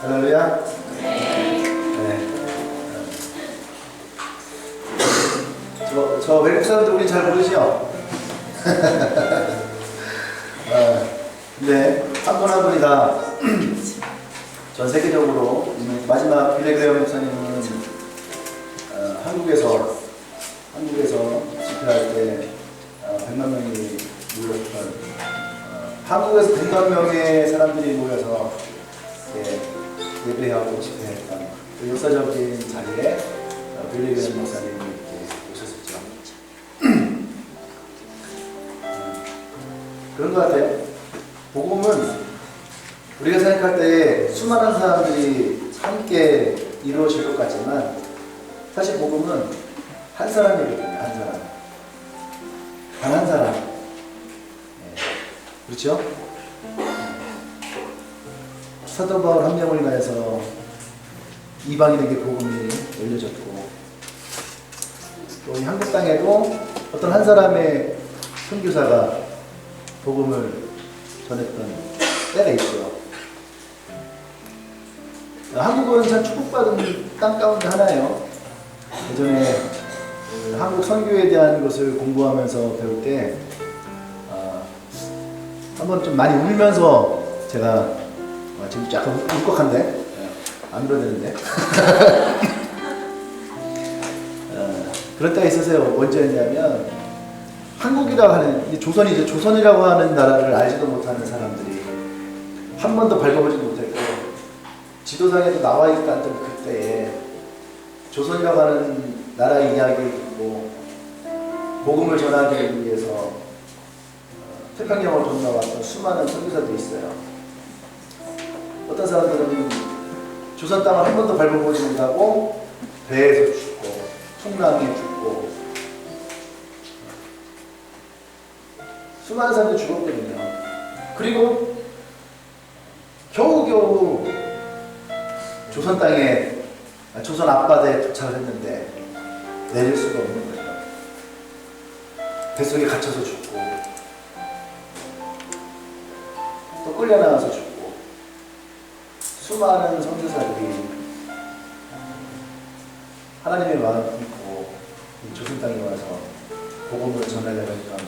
할렐루야. 네. 저 외국 사람들 우리 잘 모르시죠? 근데 한 분 한 분이 다 전 세계적으로 마지막 빌리그레엄 목사님은 한국에서 집회할 때 100만 명이 모였던 한국에서 100만 명의 사람들이 모여서 예배하고 집회했던 그 역사적인 자리에 빌리그레엄 목사님이 이렇게 오셨었죠. 그런 것 같아요. 복음은 우리가 생각할 때 수많은 사람들이 함께 이루어질 것 같지만 사실 복음은 한 사람이거든요. 한 사람. 단 한 사람. 그렇죠? 사도 바울 한 명을 인하여서 이방인에게 복음이 열려졌고 또 이 한국 땅에도 어떤 한 사람의 선교사가 복음을 전했던 때가 있죠. 한국은 참 축복받은 땅 가운데 하나예요. 예전에 한국 선교에 대한 것을 공부하면서 배울 때 한번 좀 많이 울면서 제가 지금 약간 울컥한데 안 울어야 되는데 그런 때가 있었어요. 언제였냐면 한국이라고 하는 조선이라고 하는 나라를 알지도 못하는 사람들이 한 번도 밟아보지 못했고 지도상에도 나와 있던 그때에 조선이라고 하는 나라의 이야기를 듣고 복음을 전하기 위해서 태평양을 건너왔던 수많은 선교사들이 있어요. 어떤 사람들은 조선 땅을 한 번도 밟아보지 못하고 배에서 죽고 풍랑에 죽고 수많은 사람들이 죽었거든요. 그리고 겨우겨우 조선 땅에 조선 앞바다에 도착을 했는데 내릴 수가 없는 거예요. 뱃속에 갇혀서 죽고 또 끌려나가서 죽고 수많은 선교사들이 하나님의 마음을 품고 이 조선 땅에 와서 복음을 전하려고 했던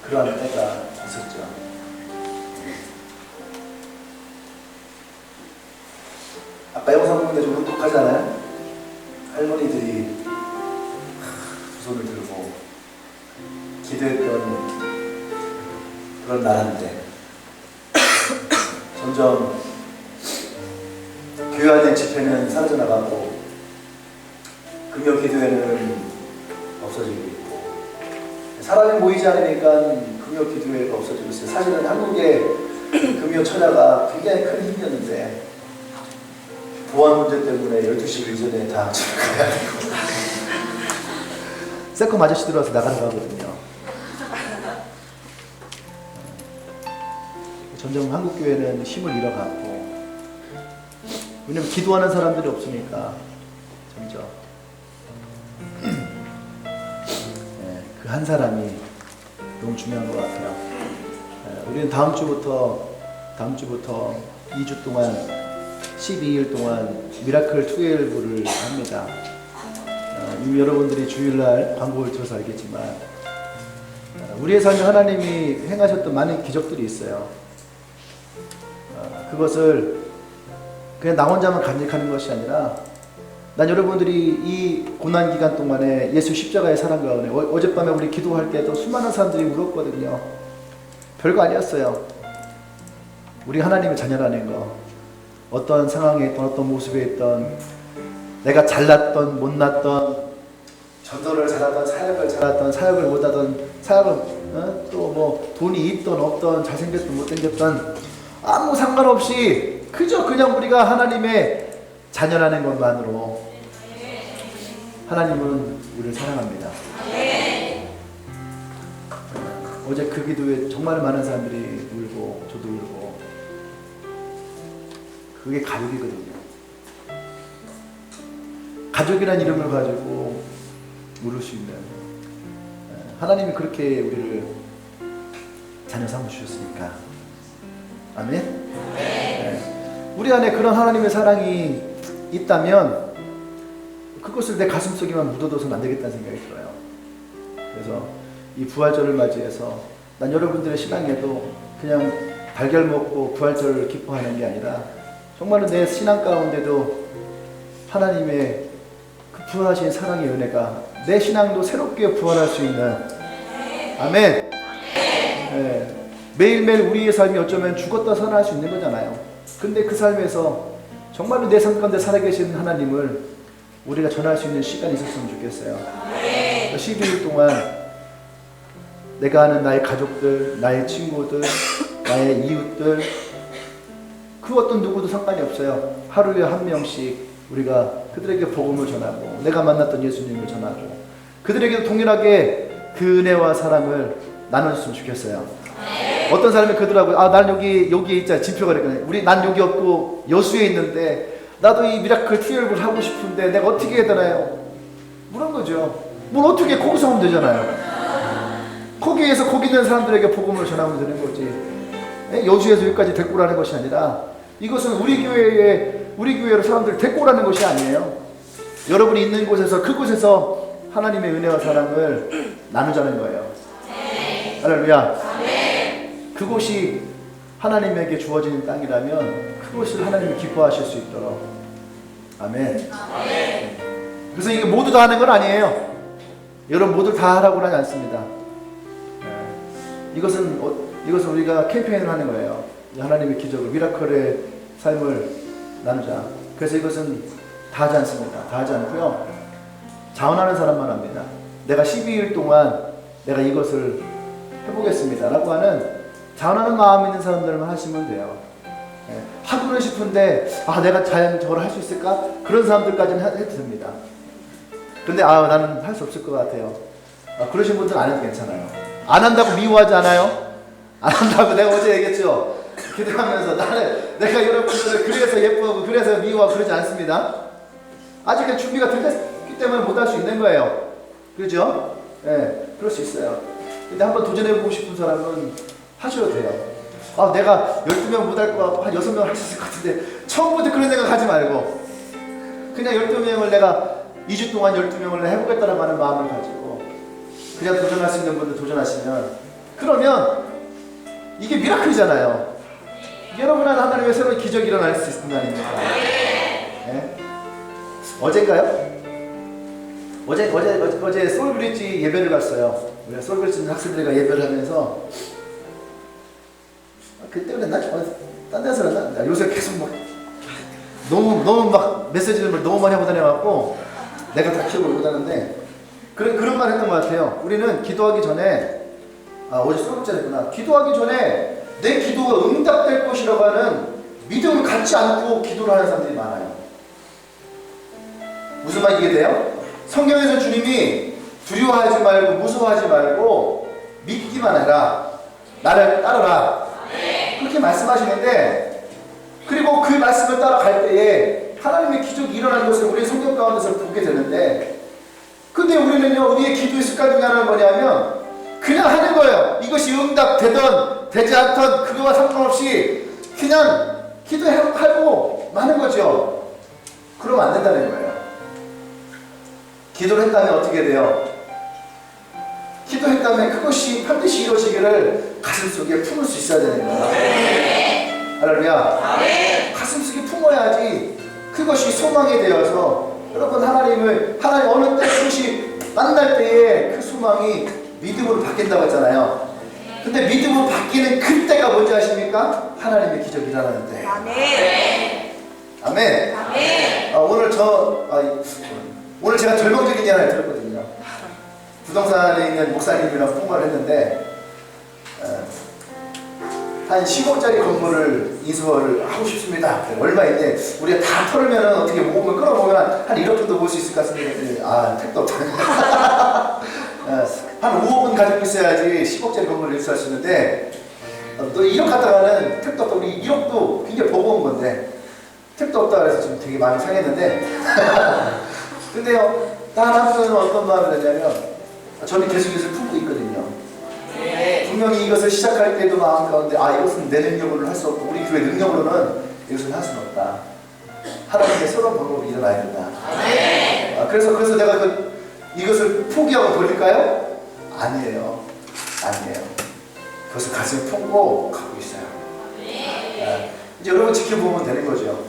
그러한 때가 있었죠. 아까 영상 보는데 좀 울컥하잖아요. 할머니들이 두 손을 들고 기도했던 그런 나라인데 점점 교회 안의 집회는 사라져 나가고 금요 기도회는 없어지고 있고 사람이 모이지 않으니까 금요 기도회가 없어지고 있어요. 사실은 한국의 금요 철야가 굉장히 큰 힘이었는데 보안 문제 때문에 12시 이전에 다 집에 가야 되고 세컨 아저씨 들어와서 나가는 거 하거든요. 점점 한국교회는 힘을 잃어가고 왜냐면 기도하는 사람들이 없으니까 점점 그 한 사람이 너무 중요한 것 같아요. 우리는 다음 주부터 2주 동안 12일 동안 미라클 12를 합니다. 이미 여러분들이 주일날 광고를 들어서 알겠지만 우리의 삶에 하나님이 행하셨던 많은 기적들이 있어요. 그것을 그냥 나 혼자만 간직하는 것이 아니라 난 여러분들이 이 고난기간 동안에 예수 십자가의 사랑과 은혜, 어젯밤에 우리 기도할 때도 수많은 사람들이 울었거든요. 별거 아니었어요. 우리 하나님의 자녀라는 거, 어떤 상황에 있던 어떤 모습에 있던 내가 잘났던 못났던 전도를 잘하던 사역을 잘하던 사역을 못하던 사역을 또 뭐 돈이 있던 없던 잘생겼던 못생겼던 아무 상관없이 그저 그냥 우리가 하나님의 자녀라는 것만으로 하나님은 우리를 사랑합니다. 어제 그 기도에 정말 많은 사람들이 울고 저도 울고 그게 가족이거든요. 가족이라는 이름을 가지고 울을 수 있는 하나님이 그렇게 우리를 자녀 삼으셨으니까 아멘? 네. 우리 안에 그런 하나님의 사랑이 있다면 그것을 내 가슴속에만 묻어둬서는 안 되겠다는 생각이 들어요. 그래서 이 부활절을 맞이해서 난 여러분들의 신앙에도 그냥 달걀 먹고 부활절을 기뻐하는 게 아니라 정말로 내 신앙 가운데도 하나님의 그 부활하신 사랑의 은혜가 내 신앙도 새롭게 부활할 수 있는 아멘. 네. 매일매일 우리의 삶이 어쩌면 죽었다 살아날 수 있는 거잖아요. 근데 그 삶에서 정말로 내 삶 가운데 살아계신 하나님을 우리가 전할 수 있는 시간이 있었으면 좋겠어요. 12일 동안 내가 아는 나의 가족들, 나의 친구들, 나의 이웃들, 그 어떤 누구도 상관이 없어요. 하루에 한 명씩 우리가 그들에게 복음을 전하고 내가 만났던 예수님을 전하고 그들에게도 동일하게 그 은혜와 사랑을 나눠줬으면 좋겠어요. 어떤 사람이 그러더라고요. 난 여기에 있자. 진표가 그랬거든요. 난 여기 없고 여수에 있는데 나도 이 미라클 투엘을 하고 싶은데 내가 어떻게 해야 되나요? 물은 거죠. 뭘 어떻게 거기서 하면 되잖아요. 거기에서 거기 있는 사람들에게 복음을 전하면 되는 거지. 여수에서 여기까지 데리고 오라는 것이 아니라 이것은 우리 교회로 사람들을 데리고 오라는 것이 아니에요. 여러분이 있는 곳에서 그곳에서 하나님의 은혜와 사랑을 나누자는 거예요. 할렐루야. 그곳이 하나님에게 주어지는 땅이라면 그것을 하나님이 기뻐하실 수 있도록. 아멘. 그래서 이게 모두 다 하는 건 아니에요. 여러분 모두 다 하라고 하지 않습니다. 이것은 우리가 캠페인을 하는 거예요. 하나님의 기적을, 미라클의 삶을 나누자. 그래서 이것은 다 하지 않습니다. 다 하지 않고요. 자원하는 사람만 합니다. 내가 12일 동안 내가 이것을 해보겠습니다 라고 하는 자원하는 마음 있는 사람들만 하시면 돼요. 하고는 싶은데 내가 과연 저걸 할 수 있을까? 그런 사람들까지는 해도 됩니다. 근데 나는 할 수 없을 것 같아요. 그러신 분들은 안 해도 괜찮아요. 안 한다고 미워하지 않아요? 안 한다고 내가 어제 얘기했죠? 기도하면서 내가 여러분들을 그래서 예쁘고 그래서 미워하고 그러지 않습니다. 아직 준비가 덜 됐기 때문에 못할 수 있는 거예요. 그렇죠? 그럴 수 있어요. 근데 한번 도전해보고 싶은 사람은 하셔도 돼요. 내가 12명 못할 것 같고 한 6명 할 수 있을 것 같은데 처음부터 그런 생각 하지 말고 그냥 12명을 내가 2주 동안 12명을 해보겠다라고 하는 마음을 가지고 그냥 도전할 수 있는 분들 도전하시면 그러면 이게 미라클이잖아요. 여러분 안에 하나님의 새로운 기적이 일어날 수 있는 날입니다. 어제인가요? 어제 솔브리지 예배를 갔어요. 우리가 솔브리지 학생들과 예배를 하면서 그때 그랬나? 딴 데서 그랬나? 요새 계속 너무 막 메시지를 너무 많이 하고 다녀갖고 내가 다 기억을 못하는데 그런 말 했던 것 같아요. 우리는 기도하기 전에 어제 솔브리지 했구나. 기도하기 전에 내 기도가 응답될 것이라고 하는 믿음을 갖지 않고 기도를 하는 사람들이 많아요. 무슨 말이 이해돼요? 성경에서 주님이 두려워하지 말고 무서워하지 말고 믿기만 해라. 나를 따르라. 그렇게 말씀하시는데 그리고 그 말씀을 따라갈 때에 하나님의 기적이 일어나는 것을 우리 성경 가운데서 보게 되는데 근데 우리는요 우리의 기도의 습관 중에 하나는 뭐냐면 그냥 하는 거예요. 이것이 응답되던 되지 않던 그거와 상관없이 그냥 기도하고 마는 거죠. 그러면 안 된다는 거예요. 기도를 했다면 어떻게 돼요? 기도했다면 그것이 반드시 이루어지기를 가슴속에 품을 수 있어야 되는 거예요. 할렐루야. 가슴속에 품어야지 그것이 소망이 되어서 여러분 하나님 어느 때 그것이 만날 때에 그 소망이 믿음으로 바뀐다고 했잖아요. 근데 믿음으로 바뀌는 그때가 뭔지 아십니까? 하나님의 기적이 일어나는 때. 아멘. 오늘 제가 절망적인 얘기를 들었거든요. 부동산에 있는 목사님이랑 통화를 했는데 한 10억짜리 건물을 인수를 하고 싶습니다. 얼마인데 우리가 다 털으면 어떻게 모금을 끌어보면 한 1억 정도 볼 수 있을 것 같습니다. 택도 없다. 한 5억은 가지고 있어야지 10억짜리 건물을 인수할 수 있는데 또 1억 갖다가는 택도 없다. 우리 1억도 굉장히 버거운 건데 택도 없다 그래서 지금 되게 마음이 상했는데 근데요 단 한 분은 어떤 마음이 드냐면 저는 계속 이것을 품고 있거든요. 분명히 이것을 시작할 때도 마음 가운데 이것은 내 능력으로는 할 수 없고 우리 교회 능력으로는 이것을 할 수는 없다. 하나님의 새로운 방법이 일어나야 된다. 그래서 내가 이것을 포기하고 버릴까요? 아니에요. 그것을 가슴에 품고 가고 있어요. 이제 여러분 지켜보면 되는 거죠.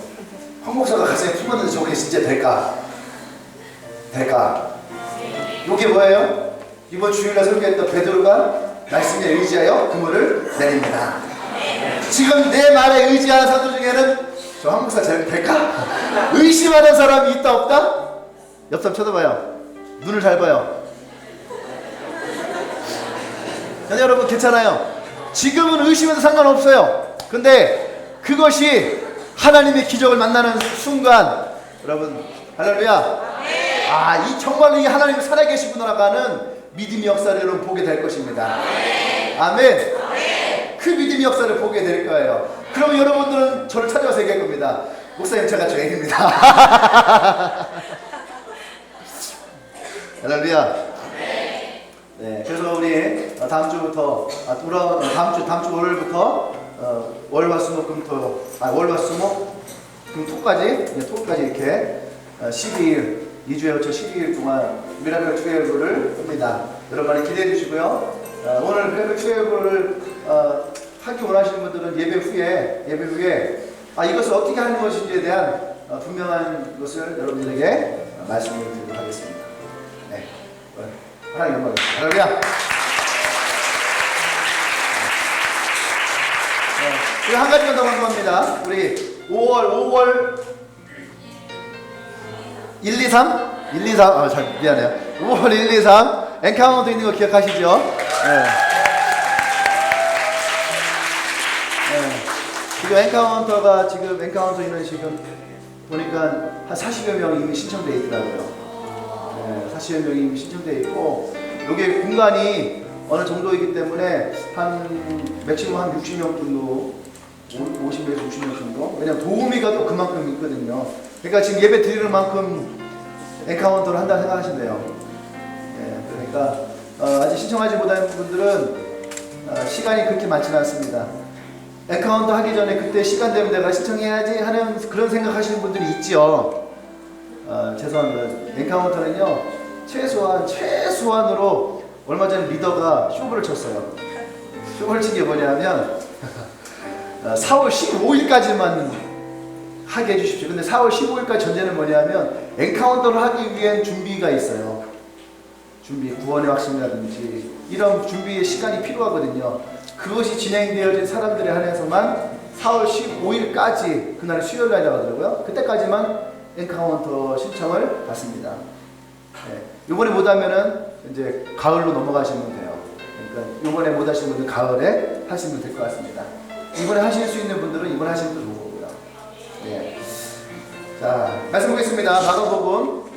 황 목사가 가슴에 품었는데 저게 진짜 될까? 이게 뭐예요? 이번 주일날 설교했던 베드로가 말씀에 의지하여 그물을 내립니다. 지금 내 말에 의지하는 사람들 중에는 저 황 목사 잘 될까? 의심하는 사람이 있다 없다? 옆 사람 쳐다봐요. 눈을 잘 봐요. 여러분 괜찮아요. 지금은 의심해도 상관없어요. 근데 그것이 하나님의 기적을 만나는 순간, 여러분 할렐루야. 이 정말로 이 하나님이 살아계시구나라는 믿음의 역사를 여러분 보게 될 것입니다. 아멘. 그 믿음의 역사를 보게 될 거예요. 그럼 여러분들은 저를 찾아와서 얘기할 겁니다. 목사님, 제가 죄인입니다. 할렐루야. 네, 그래서 우리 다음 주부터 다음 주 월요일부터 월화수목금토 토까지 이렇게 12일 2주에 걸쳐 12일 동안 미라클 주일부를 합니다. 여러분 많이 기대해 주시고요. 오늘 미라클 주일부를 하기 원하시는 분들은 예배 후에 이것을 어떻게 하는 것인지에 대한 분명한 것을 여러분들에게 말씀을 드리도록 하겠습니다. 네, 하나님 영광입니다. 할렐루야. 그리고 한 가지만 더 궁금합니다. 우리 5월 1, 2, 3? 미안해요. 5월 1, 2, 3 엔카운터 있는 거 기억하시죠? 네. 지금 엔카운터 있는 지금 보니까 한 40여 명이 이미 신청되어 있더라고요. 40여 명이 이미 신청되어 있고, 여기 공간이 어느 정도이기 때문에 맥시멈 한 60명 정도, 50명에서 60명 정도. 왜냐면 도우미가 또 그만큼 있거든요. 그러니까 지금 예배 드리는 만큼 엔카운터를 한다 생각하시면 돼요. 그러니까 아직 신청하지 못한 분들은 시간이 그렇게 많지는 않습니다. 엔카운터 하기 전에 그때 시간 되면 내가 신청해야지 하는 그런 생각하시는 분들이 있죠. 죄송합니다. 엔카운터는요, 최소한으로 얼마 전에 리더가 쇼부를 쳤어요. 쇼부를 친 게 뭐냐면 4월 15일까지만 하게 해주십시오. 근데 4월 15일까지 전제는 뭐냐면 엔카운터를 하기 위한 준비가 있어요. 구원의 확신이라든지 이런 준비의 시간이 필요하거든요. 그것이 진행되어진 사람들에 한해서만 4월 15일까지, 그날이 수요일날이라고 하더라고요. 그때까지만 엔카운터 신청을 받습니다. 이번에 못하면은 이제 가을로 넘어가시면 돼요. 그러니까 이번에 못 하시는 분들 가을에 하시면 될 것 같습니다. 이번에 하실 수 있는 분들은 이번에 하시면 좋은 거고요. 자, 말씀 보겠습니다. 마가복음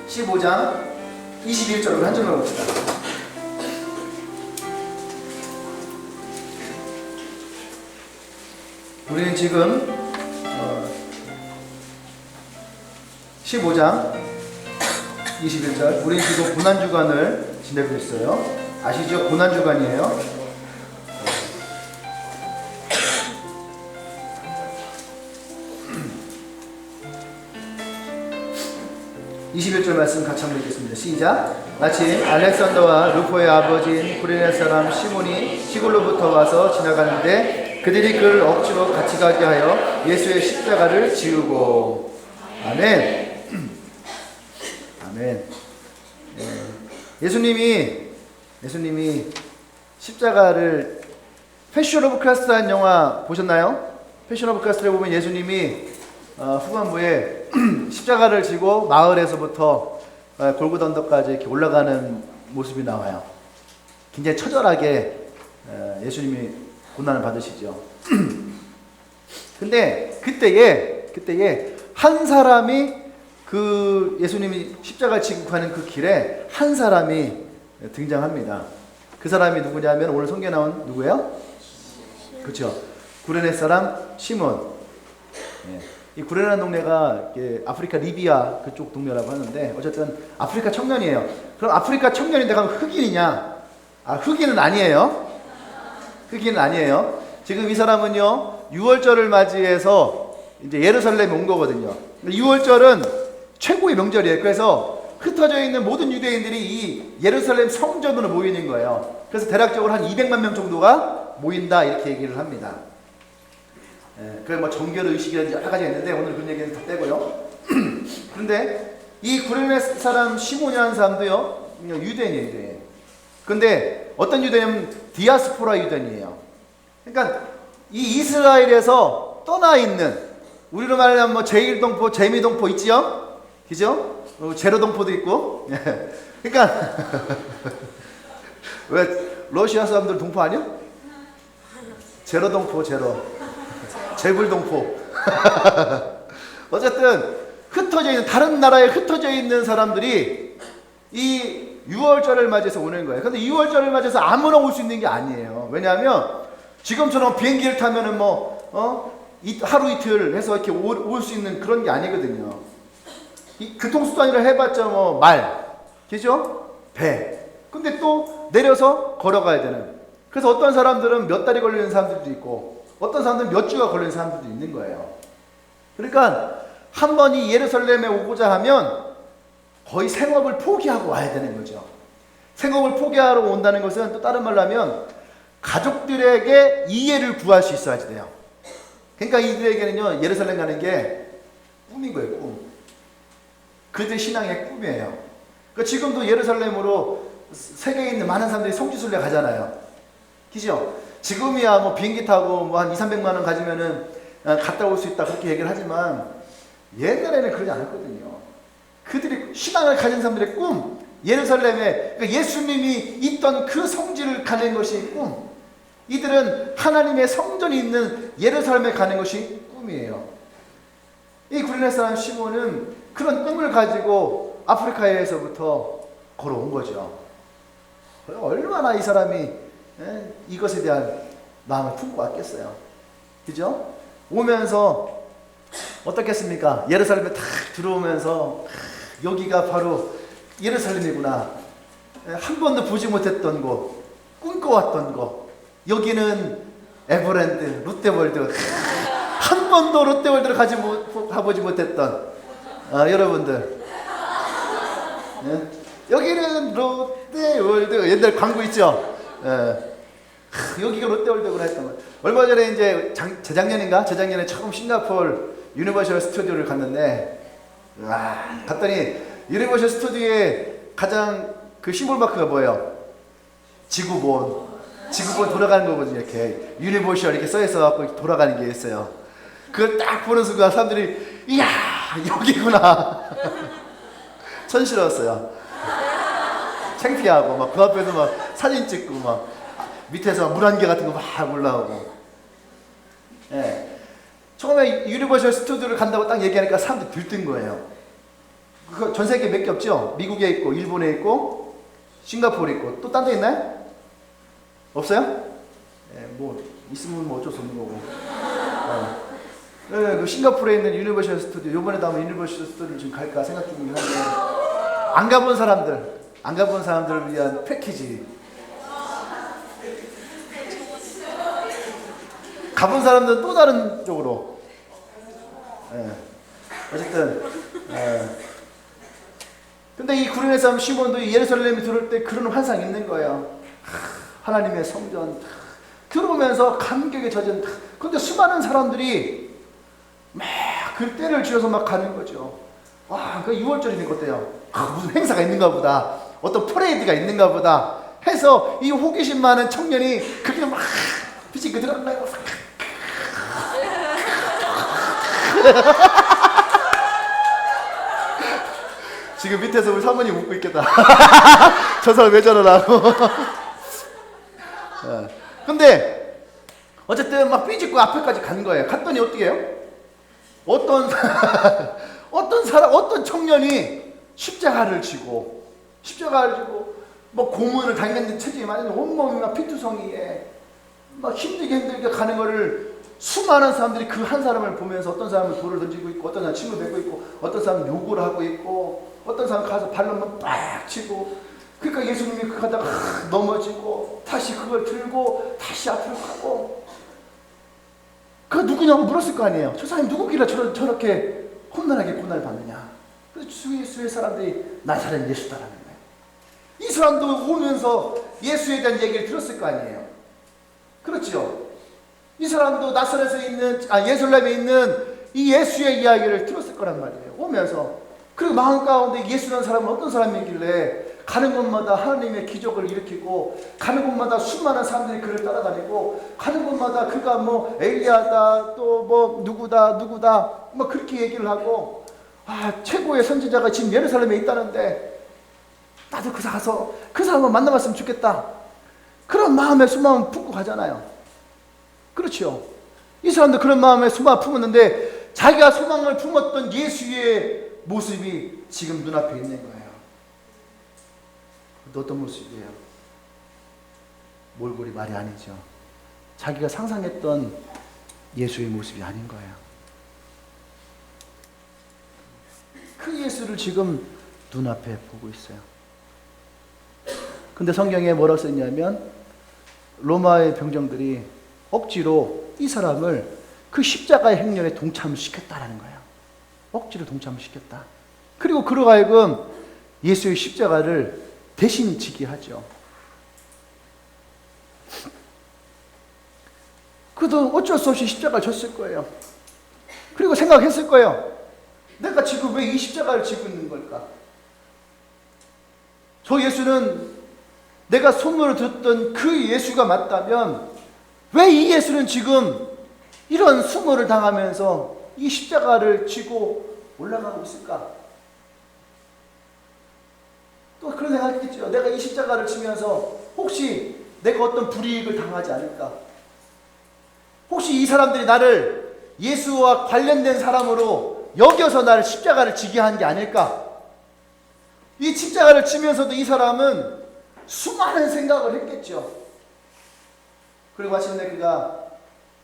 15장 21절로 한 절만 봅시다. 우리는 지금 15장 21절, 우리는 지금 고난주간을 지내고 있어요. 아시죠? 고난주간이에요. 21절 말씀 같이 한번 읽겠습니다. 시작. 마침 알렉산더와 루포의 아버지인 구레네 사람 시몬이 시골로부터 와서 지나가는데 그들이 그를 억지로 같이 가게 하여 예수의 십자가를 지우고. 아멘. 아멘. 예수님이 십자가를, 패션 오브 크라이스트라는 영화 보셨나요? 패션 오브 크라이스트에 보면 예수님이 후반부에 십자가를 지고 마을에서부터 골고다 언덕까지 이렇게 올라가는 모습이 나와요. 굉장히 처절하게 예수님이 고난을 받으시죠. 근데 그때에 한 사람이, 그 예수님이 십자가를 지고 가는 그 길에 한 사람이 등장합니다. 그 사람이 누구냐면 오늘 성경에 나온 누구예요? 그렇죠. 구레네 사람 시몬. 이 구레네라는 동네가 아프리카 리비아 그쪽 동네라고 하는데, 어쨌든 아프리카 청년이에요. 그럼 아프리카 청년인데 가면 흑인이냐? 흑인은 아니에요. 흑인은 아니에요. 지금 이 사람은요, 6월절을 맞이해서 이제 예루살렘에 온 거거든요. 6월절은 최고의 명절이에요. 그래서 흩어져 있는 모든 유대인들이 이 예루살렘 성전으로 모이는 거예요. 그래서 대략적으로 한 200만 명 정도가 모인다, 이렇게 얘기를 합니다. 그 뭐 정결 의식이라든지 여러 가지가 있는데 오늘 그런 얘기는 다 빼고요. 그런데 이 구레네 사람 시몬이라는 사람도요, 유대인이에요, 유대인. 근데 어떤 유대인이냐면 디아스포라 유대인이에요. 그러니까 이 이스라엘에서 떠나 있는, 우리로 말하면 뭐 제1동포, 재미동포 있지요? 그죠? 제로동포도 있고. 그러니까 왜 러시아 사람들 동포 아니야? 제로동포, 제불동포. 어쨌든 흩어져 있는 다른 나라에 흩어져 있는 사람들이 이 6월절을 맞이해서 오는 거예요. 근데 6월절을 맞이해서 아무나 올 수 있는 게 아니에요. 왜냐하면 지금처럼 비행기를 타면은 하루 이틀 해서 이렇게 올 수 있는 그런 게 아니거든요. 이 교통수단이라 해봤자 그죠? 배. 근데 또 내려서 걸어가야 되는. 그래서 어떤 사람들은 몇 달이 걸리는 사람들도 있고, 어떤 사람들은 몇 주가 걸리는 사람들도 있는 거예요. 그러니까 한 번이 예루살렘에 오고자 하면 거의 생업을 포기하고 와야 되는 거죠. 생업을 포기하러 온다는 것은 또 다른 말로 하면 가족들에게 이해를 구할 수 있어야지 돼요. 그러니까 이들에게는요, 예루살렘 가는 게 꿈인 거예요, 꿈. 그들 신앙의 꿈이에요. 그러니까 지금도 예루살렘으로 세계에 있는 많은 사람들이 성지순례 가잖아요. 그죠? 지금이야 비행기 타고 한 200~300만 원 가지면은 갔다 올 수 있다 그렇게 얘기를 하지만 옛날에는 그러지 않았거든요. 그들이 신앙을 가진 사람들의 꿈, 예루살렘에 그러니까 예수님이 있던 그 성지를 가는 것이 꿈. 이들은 하나님의 성전이 있는 예루살렘에 가는 것이 꿈이에요. 이 구레네 사람 시몬은 그런 꿈을 가지고 아프리카에서부터 걸어온 거죠. 얼마나 이 사람이 이것에 대한 마음을 품고 왔겠어요. 그죠? 오면서 어떻겠습니까? 예루살렘에 탁 들어오면서 여기가 바로 예루살렘이구나. 한 번도 보지 못했던 곳, 꿈꿔왔던 곳. 여기는 에버랜드, 롯데월드. 한 번도 롯데월드를 가보지 못했던 여러분들. 여기는 롯데월드. 옛날 광고 있죠? 여기가 롯데월드구나 했던 거예요. 얼마 전에 이제 재작년에 처음 싱가포르 유니버셜 스튜디오를 갔는데, 갔더니 유니버셜 스튜디오의 가장 그 심볼 마크가 뭐예요? 지구본 돌아가는 거거든요. 이렇게 유니버셜 이렇게 써있어 갖고 돌아가는 게 있어요. 그걸 딱 보는 순간 사람들이 이야 여기구나. 천스러웠어요. 창피하고 그 앞에서 사진 찍고 밑에서 물안개 같은 거 막 올라오고. 예. 처음에 유니버셜 스튜디오를 간다고 딱 얘기하니까 사람들이 들뜬 거예요. 그거 전 세계에 몇 개 없죠? 미국에 있고, 일본에 있고, 싱가포르에 있고, 또 딴 데 있나요? 없어요? 예, 있으면 어쩔 수 없는 거고. 그 싱가포르에 있는 유니버셜 스튜디오, 요번에도 아마 유니버셜 스튜디오를 지금 갈까 생각 중이긴 한데, 안 가본 사람들을 위한 패키지. 가본 사람들은 또 다른 쪽으로. 어쨌든. 근데 이 구레네 사람 시몬도 예루살렘에 들어올 때 그런 환상이 있는 거예요. 하나님의 성전. 들어오면서 감격에 젖은. 근데 수많은 사람들이 막 그 때를 지어서 막 가는 거죠. 와, 그 6월절이니까 어때요? 무슨 행사가 있는가 보다. 어떤 퍼레이드가 있는가 보다. 해서 이 호기심 많은 청년이 그렇게 막 빛이 들어간다고. 지금 밑에서 우리 사모님 웃고 있겠다. 저 사람 왜 저러라고. 근데 어쨌든 막 삐짓고 앞에까지 간 거예요. 갔더니 어떻게 해요? 어떤 청년이 십자가를 지고 고문을 당했는 체중이 많은 온몸이 막 피투성이에 막 힘들게 가는 거를 수많은 사람들이 그 한 사람을 보면서 어떤 사람은 돌을 던지고 있고, 어떤 사람은 침을 뱉고 있고, 어떤 사람은 욕을 하고 있고, 어떤 사람은 가서 발로만 빡 치고. 그러니까 예수님이 그 가다가 넘어지고 다시 그걸 들고 다시 앞으로 가고. 그 누구냐고 물었을 거 아니에요. 저 사람이 누구길래 저렇게 험난하게 고난을 받느냐. 그래서 주의 사람들이 나사렛 예수다라는 거예요. 이 사람도 오면서 예수에 대한 얘기를 들었을 거 아니에요. 그렇죠? 이 사람도 나사렛에 있는, 예루살렘에 있는 이 예수의 이야기를 들었을 거란 말이에요. 오면서. 그리고 마음 가운데 예수라는 사람은 어떤 사람이길래 가는 곳마다 하나님의 기적을 일으키고, 가는 곳마다 수많은 사람들이 그를 따라다니고, 가는 곳마다 그가 엘리야다, 또 누구다 그렇게 얘기를 하고, 최고의 선지자가 지금 예루살렘에 있다는데 나도 가서 그 사람을 만나봤으면 좋겠다. 그런 마음에 수마음 품고 가잖아요. 그렇죠. 이 사람도 그런 마음에 수마음 품었는데 자기가 소망을 품었던 예수의 모습이 지금 눈앞에 있는 거예요. 어떤 모습이에요? 몰골이 말이 아니죠. 자기가 상상했던 예수의 모습이 아닌 거예요. 그 예수를 지금 눈앞에 보고 있어요. 근데 성경에 뭐라고 써있냐면 로마의 병정들이 억지로 이 사람을 그 십자가의 행렬에 동참을 시켰다라는 거예요. 억지로 동참을 시켰다. 그리고 그로 하여금 예수의 십자가를 대신 지게 하죠. 그도 어쩔 수 없이 십자가를 졌을 거예요. 그리고 생각했을 거예요. 내가 지금 왜 이 십자가를 지고 있는 걸까? 저 예수는 내가 소문을 듣던 그 예수가 맞다면 왜 이 예수는 지금 이런 수모를 당하면서 이 십자가를 지고 올라가고 있을까? 또 그런 생각했겠죠. 내가 이 십자가를 지면서 혹시 내가 어떤 불이익을 당하지 않을까? 혹시 이 사람들이 나를 예수와 관련된 사람으로 여겨서 나를 십자가를 지게 한 게 아닐까? 이 십자가를 지면서도 이 사람은 수많은 생각을 했겠죠. 그리고 마침내 그가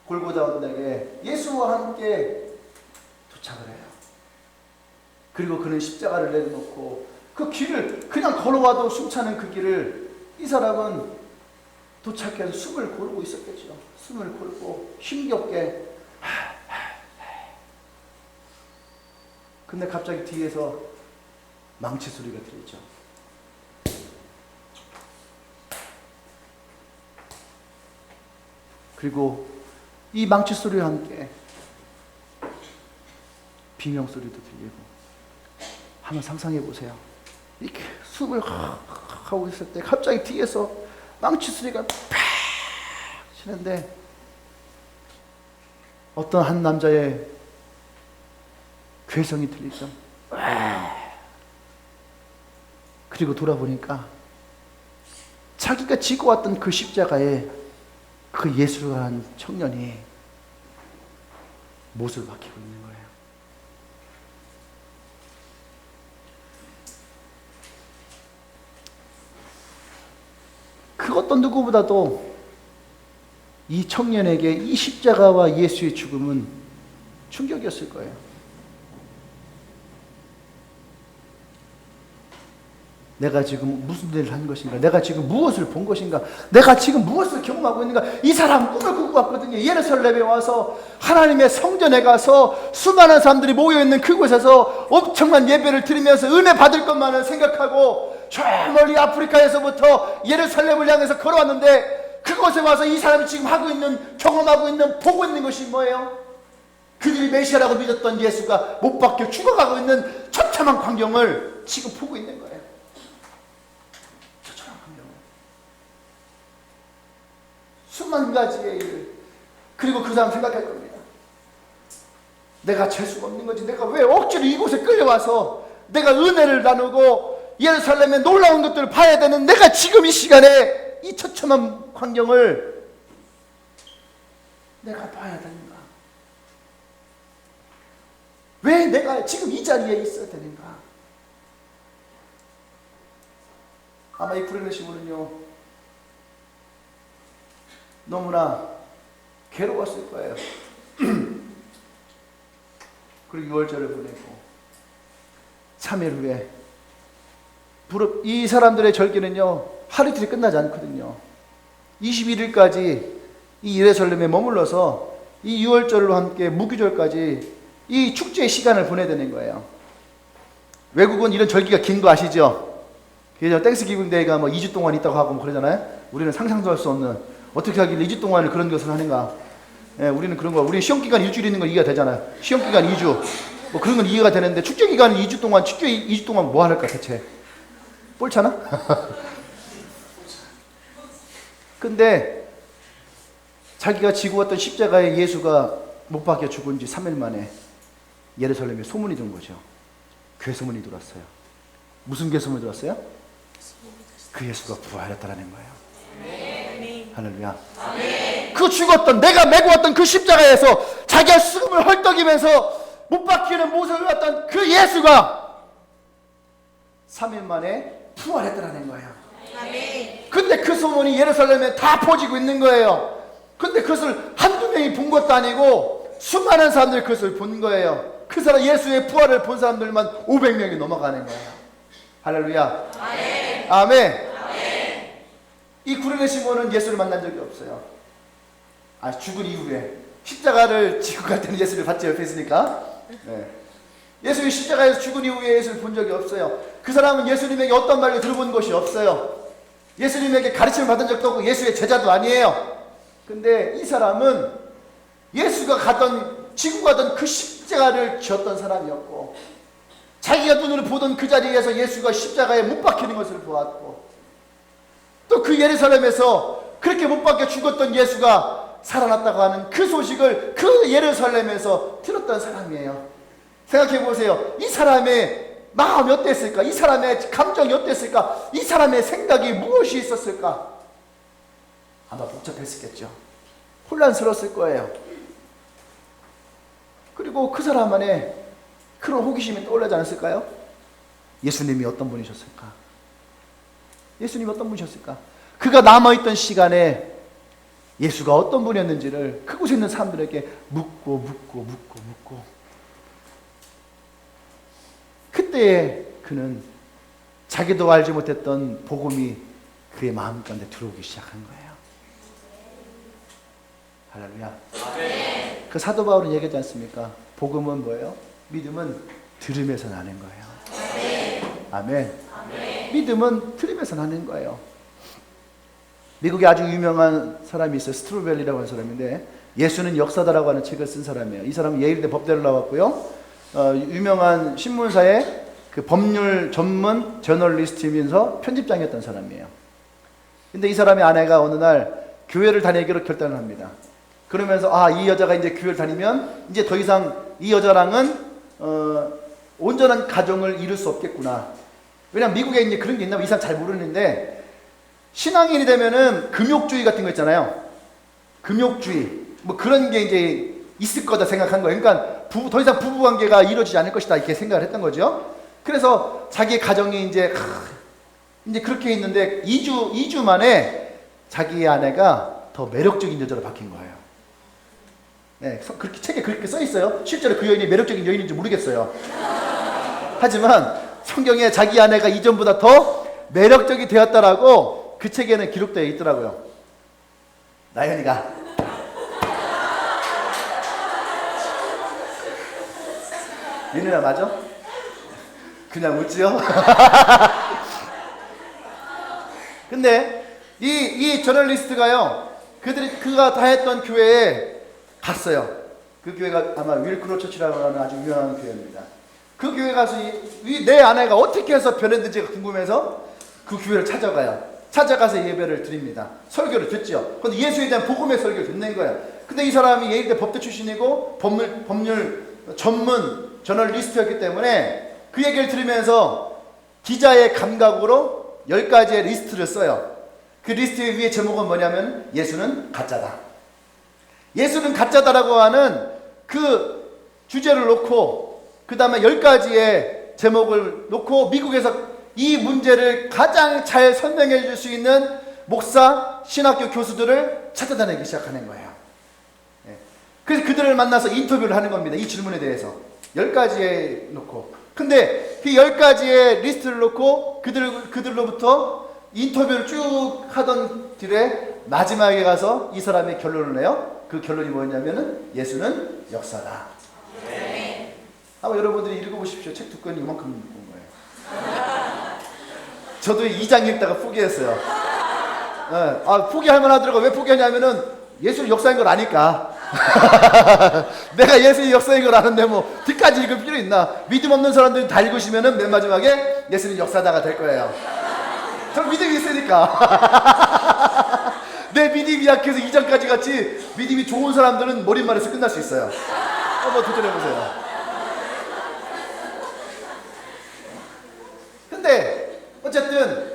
골고다 언덕에 예수와 함께 도착을 해요. 그리고 그는 십자가를 내려놓고 그 길을 그냥 걸어와도 숨차는 그 길을 이 사람은 도착해서 숨을 고르고 있었겠죠. 숨을 고르고 힘겹게. 근데 갑자기 뒤에서 망치 소리가 들리죠. 그리고 이 망치 소리와 함께 비명 소리도 들리고. 한번 상상해 보세요. 이렇게 숨을 하고 있을 때 갑자기 뒤에서 망치 소리가 팍 치는데 어떤 한 남자의 괴성이 들리죠. 그리고 돌아보니까 자기가 지고 왔던 그 십자가에 그 예수를 한 청년이 못을 박히고 있는 거예요. 그 어떤 누구보다도 이 청년에게 이 십자가와 예수의 죽음은 충격이었을 거예요. 내가 지금 무슨 일을 한 것인가? 내가 지금 무엇을 본 것인가? 내가 지금 무엇을 경험하고 있는가? 이 사람 꿈을 꾸고 왔거든요. 예루살렘에 와서 하나님의 성전에 가서 수많은 사람들이 모여있는 그곳에서 엄청난 예배를 드리면서 은혜 받을 것만을 생각하고 저 멀리 아프리카에서부터 예루살렘을 향해서 걸어왔는데 그곳에 와서 이 사람이 지금 하고 있는, 경험하고 있는, 보고 있는 것이 뭐예요? 그들이 메시아라고 믿었던 예수가 못 박혀 죽어가고 있는 처참한 광경을 지금 보고 있는 거예요. 수만 가지의 일. 그리고 그 사람 생각할 겁니다. 내가 재수가 없는 거지. 내가 왜 억지로 이곳에 끌려와서 내가 은혜를 나누고 예루살렘에 놀라운 것들을 봐야 되는 내가 지금 이 시간에 이 처참한 광경을 내가 봐야 되는가? 왜 내가 지금 이 자리에 있어야 되는가? 아마 이 구레네 시몬은요 너무나 괴로웠을 거예요. 그리고 6월절을 보내고 3일 후에 이 사람들의 절기는요 하루 이틀이 끝나지 않거든요. 21일까지 이 예루살렘에 머물러서 이 6월절과 함께 무교절까지 이 축제의 시간을 보내야 되는 거예요. 외국은 이런 절기가 긴 거 아시죠? 그래서 땡스기빙 데이가 뭐 2주 동안 있다고 하고 뭐 그러잖아요. 우리는 상상도 할 수 없는, 어떻게 하길래 2주 동안을 그런 것을 하는가? 예, 우리는 그런 거, 우리는 시험기간 일주일 있는 건 이해가 되잖아요. 시험기간 2주. 뭐 그런 건 이해가 되는데, 축제기간 2주 동안, 축제 2주 동안 뭐 할까, 대체? 옳잖아? 근데, 자기가 지고 왔던 십자가에 예수가 못 박혀 죽은 지 3일 만에 예루살렘에 소문이 든 거죠. 괴소문이 들었어요. 무슨 괴소문이 들었어요? 그 예수가 부활했다라는 거예요. 할렐루야. 아멘. 그 죽었던, 내가 메고 왔던 그 십자가에서 자기가 숨을 헐떡이면서 못 박히는 모습을 봤던 그 예수가 3일 만에 부활했더라는 거예요. 근데 그 소문이 예루살렘에 다 퍼지고 있는 거예요. 근데 그것을 한두 명이 본 것도 아니고 수많은 사람들이 그것을 본 거예요. 그 사람 예수의 부활을 본 사람들만 500명이 넘어가는 거예요. 할렐루야. 아멘. 아멘. 이 구레네 시몬은 예수를 만난 적이 없어요. 죽은 이후에 십자가를 지고 갈 때는 예수를 봤지, 옆에 있으니까. 네. 예수님이 십자가에서 죽은 이후에 예수를 본 적이 없어요. 그 사람은 예수님에게 어떤 말을 들어본 것이 없어요. 예수님에게 가르침을 받은 적도 없고 예수의 제자도 아니에요. 근데 이 사람은 예수가 지고 가던 그 십자가를 지었던 사람이었고, 자기가 눈으로 보던 그 자리에서 예수가 십자가에 못 박히는 것을 보았고, 또 그 예루살렘에서 그렇게 못 박혀 죽었던 예수가 살아났다고 하는 그 소식을 그 예루살렘에서 들었던 사람이에요. 생각해 보세요. 이 사람의 마음이 어땠을까? 이 사람의 감정이 어땠을까? 이 사람의 생각이 무엇이 있었을까? 아마 복잡했었겠죠. 혼란스러웠을 거예요. 그리고 그 사람 안에 그런 호기심이 떠올라지 않았을까요? 예수님이 어떤 분이셨을까? 예수님이 어떤 분이셨을까? 그가 남아있던 시간에 예수가 어떤 분이었는지를 그곳에 있는 사람들에게 묻고 그때에 그는 자기도 알지 못했던 복음이 그의 마음 가운데 들어오기 시작한 거예요. 할렐루야. 아멘. 그 사도 바울은 얘기하지 않습니까? 복음은 뭐예요? 믿음은 들음에서 나는 거예요. 아멘. 아멘. 믿음은 들음에서 나는 거예요. 미국에 아주 유명한 사람이 있어요. 스트로벨리라고 하는 사람인데, 예수는 역사다라고 하는 책을 쓴 사람이에요. 이 사람은 예일대 법대를 나왔고요. 유명한 신문사의 그 법률 전문 저널리스트이면서 편집장이었던 사람이에요. 근데 이 사람의 아내가 어느 날 교회를 다니기로 결단을 합니다. 그러면서 이 여자가 이제 교회를 다니면 이제 더 이상 이 여자랑은 온전한 가정을 이룰 수 없겠구나. 왜냐면 미국에 이제 그런 게 있나 이 사람 잘 모르는데, 신앙인이 되면은 금욕주의 같은 거 있잖아요. 금욕주의 뭐 그런 게 이제 있을 거다 생각한 거예요. 그러니까 더 이상 부부관계가 이루어지지 않을 것이다 이렇게 생각을 했던 거죠. 그래서 자기 가정이 이제 그렇게 있는데 2주 만에 자기의 아내가 더 매력적인 여자로 바뀐 거예요. 네, 그렇게 책에 그렇게 써 있어요. 실제로 그 여인이 매력적인 여인인지 모르겠어요. 하지만 성경에 자기 아내가 이전보다 더 매력적이 되었다라고 그 책에는 기록되어 있더라고요. 나연이가 이 누나 맞아? 그냥 웃지요? 근데 이 저널리스트가요, 그가 다 했던 교회에 갔어요. 그 교회가 아마 윌크로 처치라고 하는 아주 유명한 교회입니다. 그 교회 가서 내 아내가 어떻게 해서 변했는지가 궁금해서 그 교회를 찾아가서 예배를 드립니다. 설교를 듣죠. 근데 예수에 대한 복음의 설교를 듣는 거예요. 근데 이 사람이 예일대 법대 출신이고 법률 전문 저널리스트였기 때문에 그 얘기를 들으면서 기자의 감각으로 10가지의 리스트를 써요. 그 리스트 위에 제목은 뭐냐면 예수는 가짜다. 예수는 가짜다라고 하는 그 주제를 놓고 그 다음에 10가지의 제목을 놓고 미국에서 이 문제를 가장 잘 설명해 줄 수 있는 목사, 신학교 교수들을 찾아다니기 시작하는 거예요. 그래서 그들을 만나서 인터뷰를 하는 겁니다. 이 질문에 대해서 10가지에 놓고. 근데 그 10가지의 리스트를 놓고 그들로부터 인터뷰를 쭉 하던 뒤에 마지막에 가서 이 사람의 결론을 내요. 그 결론이 뭐였냐면은 예수는 역사다. 네. 한번 여러분들이 읽어보십시오. 책 두 권이 이만큼 본 거예요. 저도 2장 읽다가 포기했어요. 포기할 만하더라고요. 왜 포기하냐면은 예수는 역사인 걸 아니까. 내가 예수의 역사인 걸 아는데 뭐 뒤까지 읽을 필요 있나? 믿음 없는 사람들이 다 읽으시면은 맨 마지막에 예수는 역사다가 될 거예요. 전 믿음이 있으니까. 내 믿음이 약해서 2장까지 같이 믿음이 좋은 사람들은 머릿말에서 끝날 수 있어요. 한번 도전해보세요. 근데 어쨌든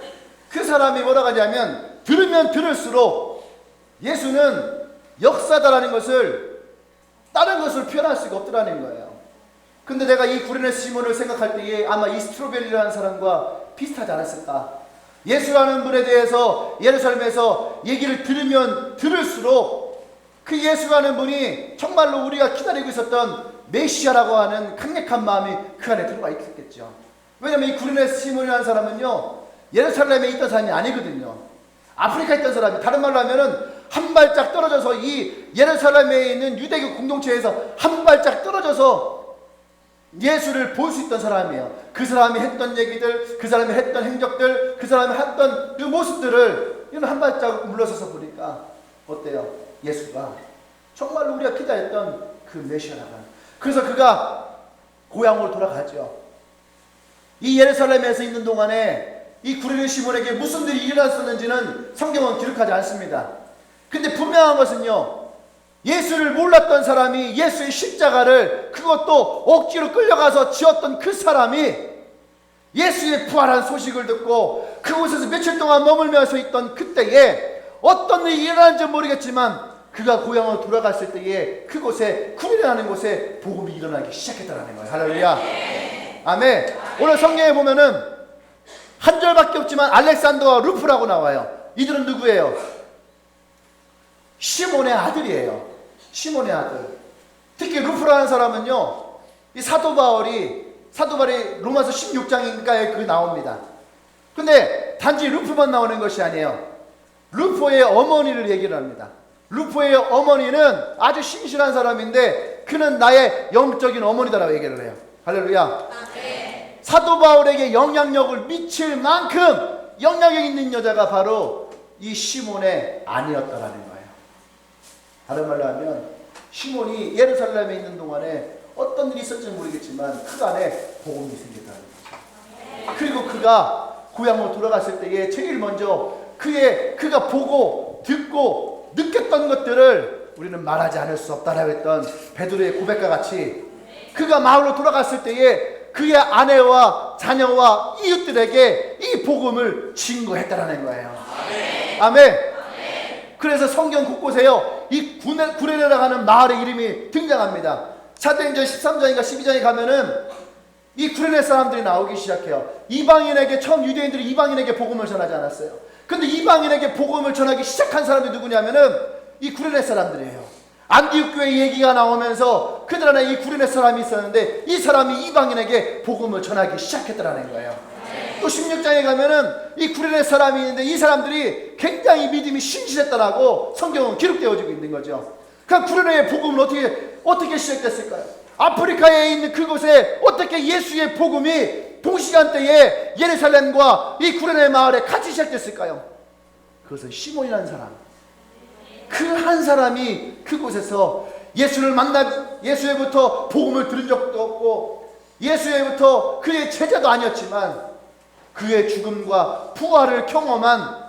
그 사람이 뭐라고 하냐면 들으면 들을수록 예수는 역사다라는 것을 다른 것을 표현할 수가 없더라는 거예요. 근데 내가 이 구레네 시몬을 생각할 때에 아마 이 스트로벨이라는 사람과 비슷하지 않았을까? 예수라는 분에 대해서 예루살렘에서 얘기를 들으면 들을수록 그 예수라는 분이 정말로 우리가 기다리고 있었던 메시아라고 하는 강력한 마음이 그 안에 들어가 있었겠죠. 왜냐하면 이 구레네 시몬이라는 사람은요, 예루살렘에 있던 사람이 아니거든요. 아프리카에 있던 사람이, 다른 말로 하면은 한 발짝 떨어져서 이 예루살렘에 있는 유대교 공동체에서 한 발짝 떨어져서 예수를 볼 수 있던 사람이에요. 그 사람이 했던 얘기들, 그 사람이 했던 행적들, 그 사람이 했던 그 모습들을 이런 한 발짝 물러서서 보니까 어때요? 예수가 정말로 우리가 기다렸던 그 메시아라고. 그래서 그가 고향으로 돌아가죠. 이 예루살렘에서 있는 동안에 이 구레네 시몬에게 무슨 일이 일어났었는지는 성경은 기록하지 않습니다. 근데 분명한 것은요, 예수를 몰랐던 사람이 예수의 십자가를 그것도 억지로 끌려가서 지었던 그 사람이 예수의 부활한 소식을 듣고 그곳에서 며칠 동안 머물면서 있던 그때에 어떤 일이 일어났는지 모르겠지만 그가 고향으로 돌아갔을 때에 그곳에 구레네라는 곳에 복음이 일어나기 시작했다는 거예요. 할렐루야. 아멘. 오늘 성경에 보면은 한 절밖에 없지만 알렉산더와 루프라고 나와요. 이들은 누구예요? 시몬의 아들이에요. 시몬의 아들. 특히 루프라는 사람은요, 이 사도 바울이 로마서 16장인가에 그 나옵니다. 근데 단지 루프만 나오는 것이 아니에요. 루프의 어머니를 얘기를 합니다. 루프의 어머니는 아주 신실한 사람인데 그는 나의 영적인 어머니다라고 얘기를 해요. 할렐루야. 네. 사도 바울에게 영향력을 미칠 만큼 영향력 있는 여자가 바로 이 시몬의 아내였다라는 거예요. 다른 말로 하면 시몬이 예루살렘에 있는 동안에 어떤 일이 있었는지 모르겠지만 그 안에 복음이 생겼다는 거죠. 그리고 그가 고향으로 돌아갔을 때에 제일 먼저 그가 보고 듣고 느꼈던 것들을 우리는 말하지 않을 수 없다라고 했던 베드로의 고백과 같이 그가 마을로 돌아갔을 때에 그의 아내와 자녀와 이웃들에게 이 복음을 증거했다라는 거예요. 아멘. 그래서 성경 곳곳에요, 이 구레네라고 하는 마을의 이름이 등장합니다. 사도행전 13장인가 12장에 가면은 이 구레네 사람들이 나오기 시작해요. 이방인에게, 처음 유대인들이 이방인에게 복음을 전하지 않았어요. 근데 이방인에게 복음을 전하기 시작한 사람이 누구냐면은 이 구레네 사람들이에요. 안디옥 교회 얘기가 나오면서 그들 안에 이 구레네 사람이 있었는데 이 사람이 이방인에게 복음을 전하기 시작했다라는 거예요. 또 16장에 가면은 이 구레네 사람이 있는데 이 사람들이 굉장히 믿음이 신실했다라고 성경은 기록되어지고 있는 거죠. 그러니까 구레네의 복음은 어떻게 시작됐을까요? 아프리카에 있는 그곳에 어떻게 예수의 복음이 동시간대에 예루살렘과 이 구레네 마을에 같이 시작됐을까요? 그것은 시몬이라는 사람, 그 한 사람이 그곳에서 예수에부터 복음을 들은 적도 없고 예수에부터 그의 제자도 아니었지만 그의 죽음과 부활을 경험한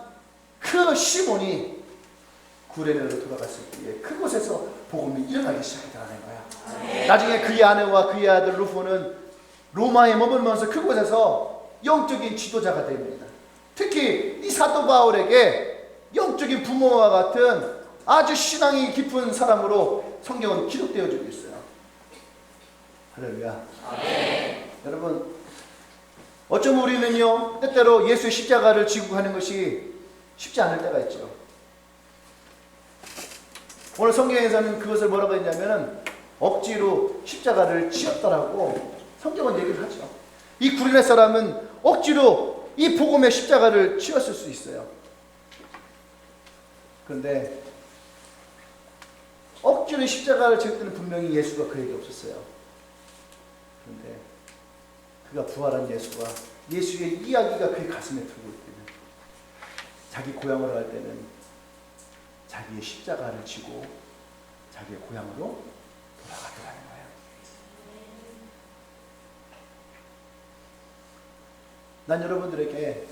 그 시몬이 구레네로 돌아갔을 때에 그곳에서 복음이 일어나기 시작했다는 거야. 나중에 그의 아내와 그의 아들 루포는 로마에 머물면서 그곳에서 영적인 지도자가 됩니다. 특히 이 사도 바울에게 영적인 부모와 같은 아주 신앙이 깊은 사람으로 성경은 기록되어지고 있어요. 할렐루야. 여러분, 어쩌면 우리는요, 때때로 예수의 십자가를 지고 가는 것이 쉽지 않을 때가 있죠. 오늘 성경에서는 그것을 뭐라고 했냐면은 억지로 십자가를 지었다라고 성경은 얘기를 하죠. 이 구레네 사람은 억지로 이 복음의 십자가를 지었을 수 있어요. 그런데 억지로 십자가를 지을 때는 분명히 예수가 그에게 없었어요. 그런데 그가 부활한 예수와 예수의 이야기가 그의 가슴에 들고 있을 때는 자기 고향으로 갈 때는 자기의 십자가를 지고 자기의 고향으로 돌아가더라는 거예요. 난 여러분들에게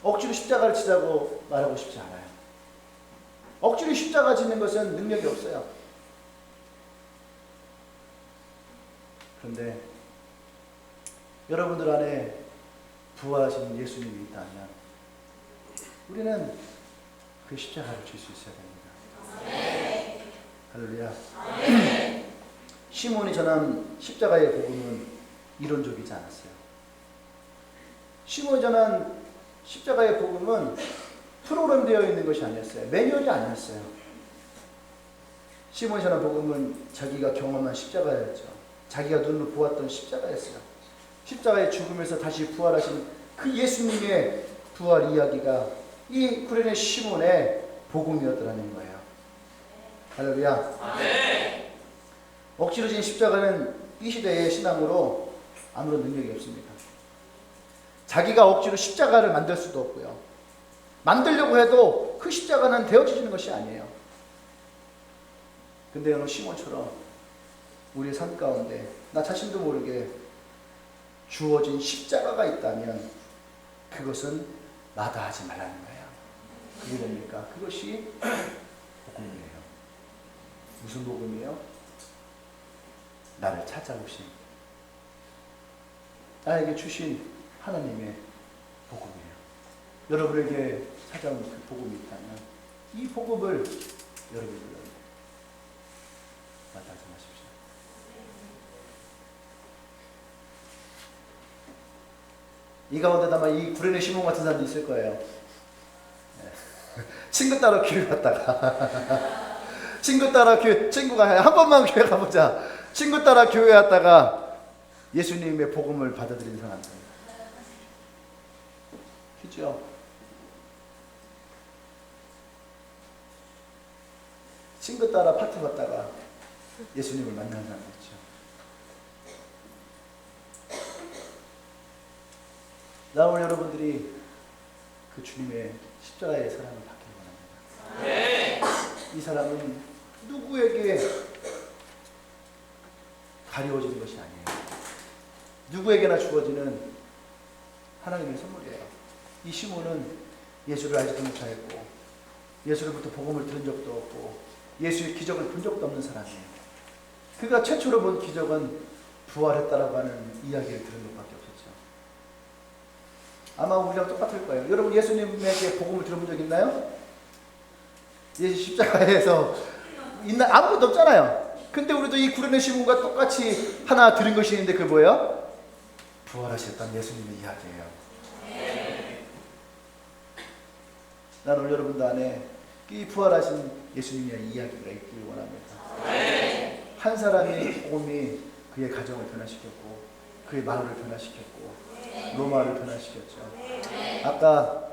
억지로 십자가를 지자고 말하고 싶지 않아요. 억지로 십자가 짓는 것은 능력이 없어요. 그런데 여러분들 안에 부활하신 예수님이 있다면 우리는 그 십자가를 질 수 있어야 됩니다. 할렐루야. 시몬이 전한 십자가의 복음은 이론적이지 않았어요. 시몬이 전한 십자가의 복음은 프로그램되어 있는 것이 아니었어요. 매뉴얼이 아니었어요. 시몬이 전한 복음은 자기가 경험한 십자가였죠. 자기가 눈으로 보았던 십자가였어요. 십자가의 죽음에서 다시 부활하신 그 예수님의 부활 이야기가 이 구레네 시몬의 복음이었더라는 거예요. 할렐루야. 네. 억지로 진 십자가는 이 시대의 신앙으로 아무런 능력이 없습니다. 자기가 억지로 십자가를 만들 수도 없고요. 만들려고 해도 그 십자가는 되어지는 것이 아니에요. 근데 오늘 시몬처럼 우리의 삶 가운데 나 자신도 모르게 주어진 십자가가 있다면 그것은 마다하지 말라는 거예요. 그게 뭡니까? 그것이 복음이에요. 무슨 복음이에요? 나를 찾아오신, 나에게 주신 하나님의 복음이에요. 여러분에게 찾아온 그 복음이 있다면 이 복음을 여러분들 마다하지 마십시오. 이 가운데 아마 이 구레네 시몬 같은 사람도 있을 거예요. 친구 따라 교회 갔다가 친구 따라 교회, 친구가 한 번만 교회 가보자. 친구 따라 교회 갔다가 예수님의 복음을 받아들인 사람들. 그죠? 친구 따라 파티 갔다가 예수님을 만나는 사람 있죠. 나 오늘 여러분들이 그 주님의 십자가의 사랑을 받기를 원합니다. 네. 이 사랑은 누구에게 가려워지는 것이 아니에요. 누구에게나 주어지는 하나님의 선물이에요. 이 시몬은 예수를 알지도 못하였고 예수로부터 복음을 들은 적도 없고 예수의 기적을 본 적도 없는 사람이에요. 그가 최초로 본 기적은 부활했다라고 하는 이야기를 들은 것밖에 없었죠. 아마 우리랑 똑같을 거예요. 여러분 예수님에게 복음을 들어본 적 있나요? 예수 십자가에서 있나? 아무것도 없잖아요. 근데 우리도 이 구레네 시몬과 똑같이 하나 들은 것이 있는데 그게 뭐예요? 부활하셨던 예수님의 이야기예요. 나는 오늘 여러분들 안에 이 부활하신 예수님의 이야기가 있기를 원합니다. 한 사람이 복음이 그의 가정을 변화시켰고 그의 마을을 변화시켰고 로마를 변화시켰죠. 아까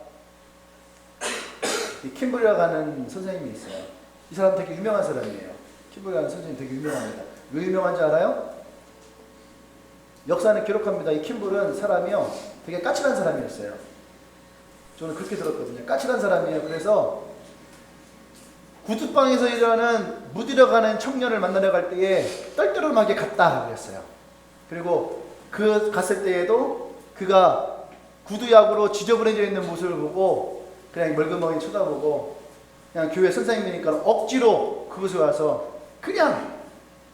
이 킴블리라고 하는 선생님이 있어요. 이 사람 되게 유명한 사람이에요. 킴블리라는 선생님 되게 유명합니다. 왜 유명한지 알아요? 역사는 기록합니다. 이 킴블은 사람이요 되게 까칠한 사람이었어요. 저는 그렇게 들었거든요. 까칠한 사람이에요. 그래서 구두방에서 일하는 무디려가는 청년을 만나러 갈 때에 떨떠름하게 갔다 그랬어요. 그리고 그 갔을 때에도 그가 구두약으로 지저분해져 있는 모습을 보고 그냥 멀끔하게 쳐다보고 그냥 교회 선생님이니까 억지로 그곳에 와서 그냥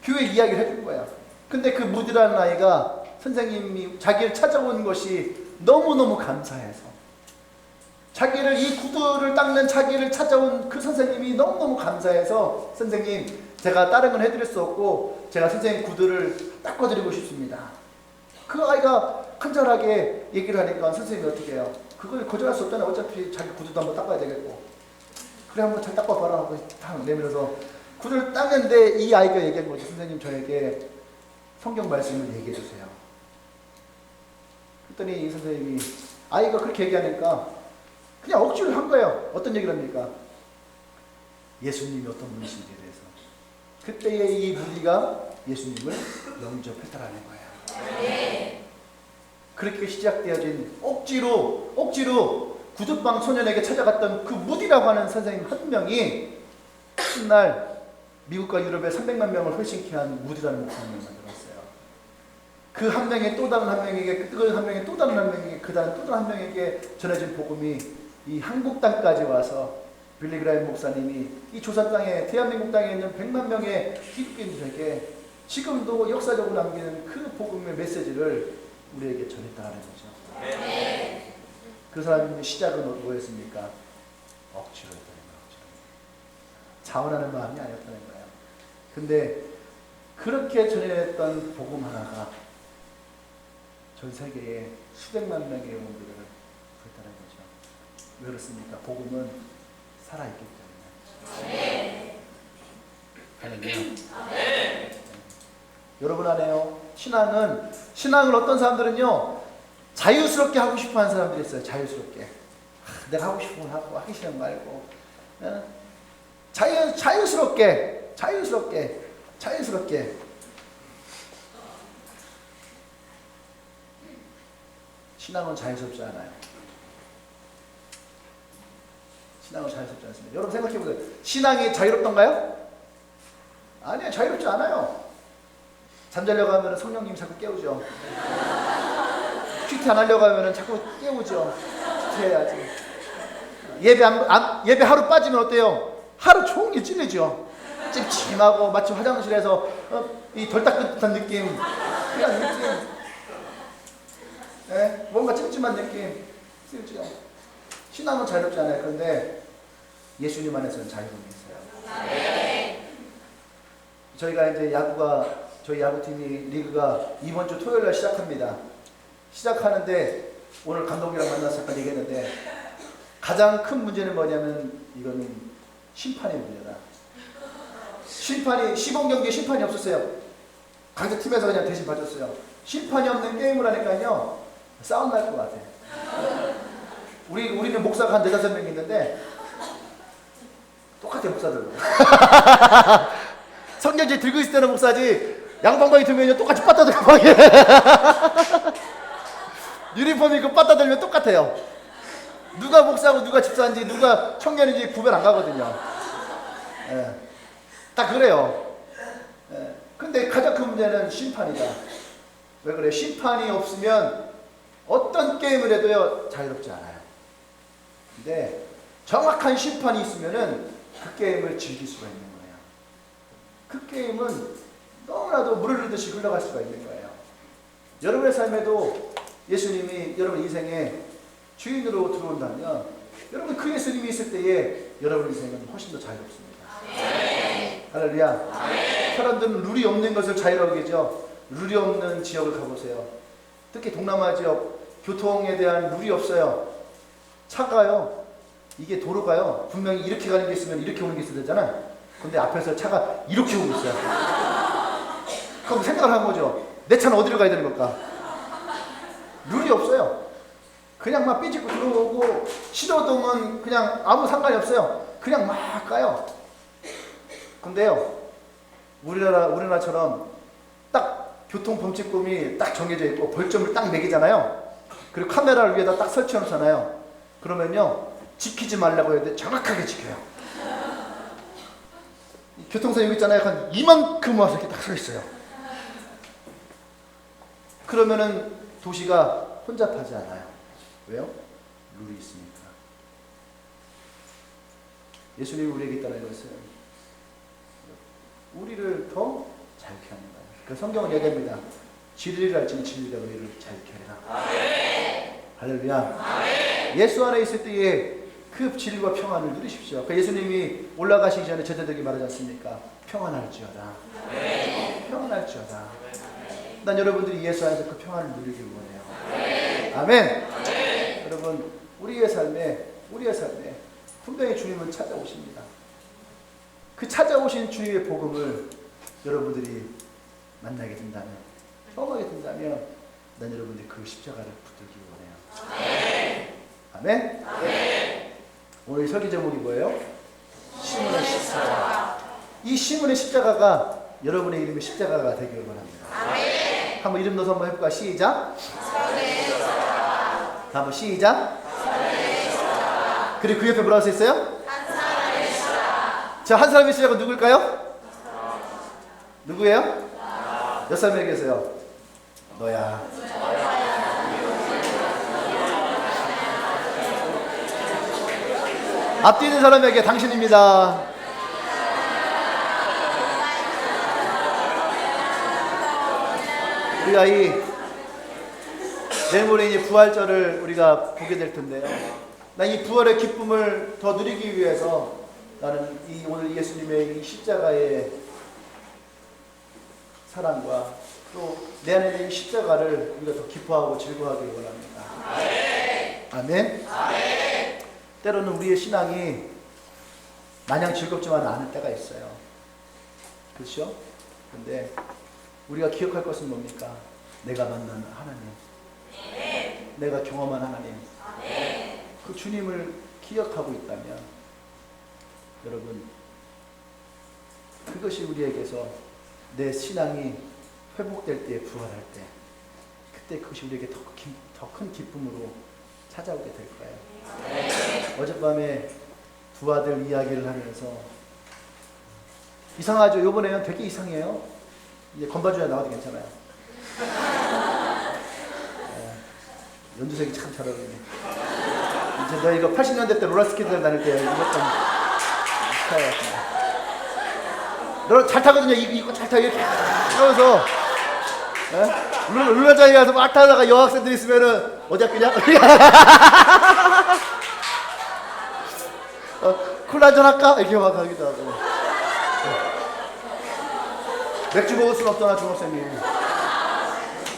교회 이야기를 해준 거야. 근데 그 무디라는 아이가 선생님이 자기를 찾아온 것이 너무너무 감사해서 자기를 이 구두를 닦는 자기를 찾아온 그 선생님이 너무너무 감사해서 선생님 제가 다른 건 해드릴 수 없고 제가 선생님 구두를 닦아드리고 싶습니다. 그 아이가 간절하게 얘기를 하니까 선생님이 어떻게 해요? 그걸 거절할 수 없잖아요. 어차피 자기 구두도 한번 닦아야 되겠고 그래 한번 잘 닦아봐라 하고 탁 내밀어서 구두를 닦는데 이 아이가 얘기한 거죠. 선생님 저에게 성경 말씀을 얘기해 주세요. 그랬더니 이 선생님이 아이가 그렇게 얘기하니까 그냥 억지로 한 거예요. 어떤 얘기를 합니까? 예수님이 어떤 분이신지에 대해서. 그때에 이 무리가 예수님을 영접했다라는 거예요. 네. 그렇게 시작되어진 억지로 구두방 소년에게 찾아갔던 그 무디라고 하는 선생님 한 명이 훗날 미국과 유럽에 300만 명을 훨씬케 한 무디라는 목사님을 만들었어요. 그 한 명의 또 다른 한 명에게, 그 한 명의 또 다른 한 명에게, 그 다른 또 다른 한 명에게 전해진 복음이 이 한국 땅까지 와서 빌리 그라임 목사님이 이 조선 땅에 대한민국 땅에 있는 100만 명의 기독교인들에게 지금도 역사적으로 남기는 그 복음의 메시지를 우리에게 전했다는 거죠. 네. 그 사람의 시작은 뭐였습니까? 억지로 했다는 거죠. 자원하는 마음이 아니었다는 거예요. 근데 그렇게 전해냈던 복음 하나가 전 세계에 수백만 명의 영혼들을 구했다는 거죠. 왜 그렇습니까? 복음은 살아있기 때문에. 할렐루야. 여러분 안에요. 신앙을 어떤 사람들은요, 자유스럽게 하고 싶어 하는 사람들이 있어요. 자유스럽게. 내가 하고 싶은 걸 하고, 하기 싫은 거 말고. 자유스럽게. 신앙은 자유스럽지 않아요. 신앙은 자유스럽지 않습니다. 여러분 생각해 보세요. 신앙이 자유롭던가요? 아니요, 자유롭지 않아요. 잠자려고 하면 성령님이 자꾸 깨우죠. 큐티 안 하려고 하면 자꾸 깨우죠. 큐티 해야지. 예배 하루 빠지면 어때요? 하루 종일 찔리죠. 찜찜하고 마치 화장실에서 이 덜 닦은 듯한 느낌. 그런 느낌. 네? 뭔가 찜찜한 느낌. 쓰죠. 신앙은 자유롭지 않아요. 그런데 예수님 안에서는 자유로움이 있어요. 네. 저희가 이제 저희 야구팀이 리그가 이번 주 토요일 날 시작합니다. 시작하는데 오늘 감독이랑 만나서 아까 얘기했는데 가장 큰 문제는 뭐냐면 이거는 심판의 문제다. 시범 경기에 심판이 없었어요. 각자 팀에서 그냥 대신 봐줬어요. 심판이 없는 게임을 하니까요 싸움 날 것 같아. 우리는 목사가 한 4-5명 있는데 똑같아 목사들도. 성경책 들고 있을 때는 목사지 양방방이 들면 똑같이 빠따들고 막 유니폼 입고 빠따들면 똑같아요. 누가 목사고 누가 집사인지 누가 청년인지 구별 안 가거든요. 예. 딱 그래요. 예. 근데 가장 큰 문제는 심판이다. 왜 그래요? 심판이 없으면 어떤 게임을 해도요 자유롭지 않아요. 근데 정확한 심판이 있으면은 그 게임을 즐길 수가 있는 거예요. 그 게임은 너무나도 물을 흐르듯이 흘러갈 수가 있는 거예요. 여러분의 삶에도 예수님이 여러분 인생에 주인으로 들어온다면 여러분 그 예수님이 있을 때에 여러분 인생은 훨씬 더 자유롭습니다. 할렐루야. 사람들은 룰이 없는 것을 자유라고 하죠. 룰이 없는 지역을 가보세요. 특히 동남아 지역 교통에 대한 룰이 없어요. 차가요. 이게 도로가요. 분명히 이렇게 가는 게 있으면 이렇게 오는 게 있어야 되잖아. 근데 앞에서 차가 이렇게 오고 있어요. 그럼 생각을 한 거죠. 내 차는 어디로 가야 되는 걸까? 룰이 없어요. 그냥 막 삐집고 들어오고 신호등은 그냥 아무 상관이 없어요. 그냥 막 가요. 근데요, 우리나라처럼 딱 교통범칙금이 딱 정해져 있고 벌점을 딱 매기잖아요. 그리고 카메라를 위에다 딱 설치해 놓잖아요. 그러면요, 지키지 말라고 해야 돼. 정확하게 지켜요. 교통선 여기 있잖아요. 한 이만큼 와서 이렇게 딱 서 있어요. 그러면은 도시가 혼잡하지 않아요. 왜요? 룰이 있으니까. 예수님이 우리에게 있다는 것은 우리를 더 자유케 하는 거예요. 그 성경은 얘기합니다. 진리를 알지니 진리가 우리를 자유케 하리라. 할렐루야. 예수 안에 있을 때에 그 진리와 평안을 누리십시오. 그 예수님이 올라가시기 전에 제자들에게 말하지 않습니까? 평안할지어다. 평안할지어다. 난 여러분들이 예수 안에서 그 평안을 누리길 원해요. 아멘. 여러분, 우리의 삶에 분명히 주님은 찾아오십니다. 그 찾아오신 주님의 복음을 여러분들이 만나게 된다면, 경험하게 된다면 난 여러분들이 그 십자가를 붙들기 원해요. 아멘. 아멘. 오늘 설교 제목이 뭐예요? 시몬의 십자가. 이 시몬의 십자가가 여러분의 이름의 십자가가 되기를 원합니다. 아멘. 한번 이름 넣어서 한번 해볼까? 시작. 한번 시작. 그리고 그 옆에 뭐라고 써있어요? 한 사람의 십자가. 자, 한 사람의 십자가 누굴까요? 누구예요? 몇 사람이 계세요? 너야. 앞뒤 있는 사람에게 당신입니다. 우리가 내일 모레 이제 부활절을 우리가 보게 될 텐데요. 난 이 부활의 기쁨을 더 누리기 위해서 나는 오늘 예수님의 이 십자가의 사랑과 또 내 안에 있는 십자가를 우리가 더 기뻐하고 즐거워하길 원합니다. 아멘. 아멘. 때로는 우리의 신앙이 마냥 즐겁지만 않을 때가 있어요. 그렇죠? 근데 우리가 기억할 것은 뭡니까? 내가 만난 하나님, 내가 경험한 하나님, 그 주님을 기억하고 있다면 여러분, 그것이 우리에게서 내 신앙이 회복될 때, 부활할 때, 그때 그것이 우리에게 더 큰 기쁨으로 찾아오게 될 거예요. 어젯밤에 두 아들 이야기를 하면서 이상하죠? 요번에는 되게 이상해요. 이제 건반주에 나와도 괜찮아요. 연주색이 참 잘 어울리네. 이제 너 이거 80년대 때 롤러스케이트를 다닐 때 이것 좀 스타일이었습니다. 너 잘 타거든요. 이거 잘 타요. 이렇게 하면서 룰라장에 가서 막 타다가 여학생들 있으면은 어디 학교냐? 콜라 한잔 할까? 이렇게 막 하기도 하고. 맥주 먹을 순 없잖아, 중학생이.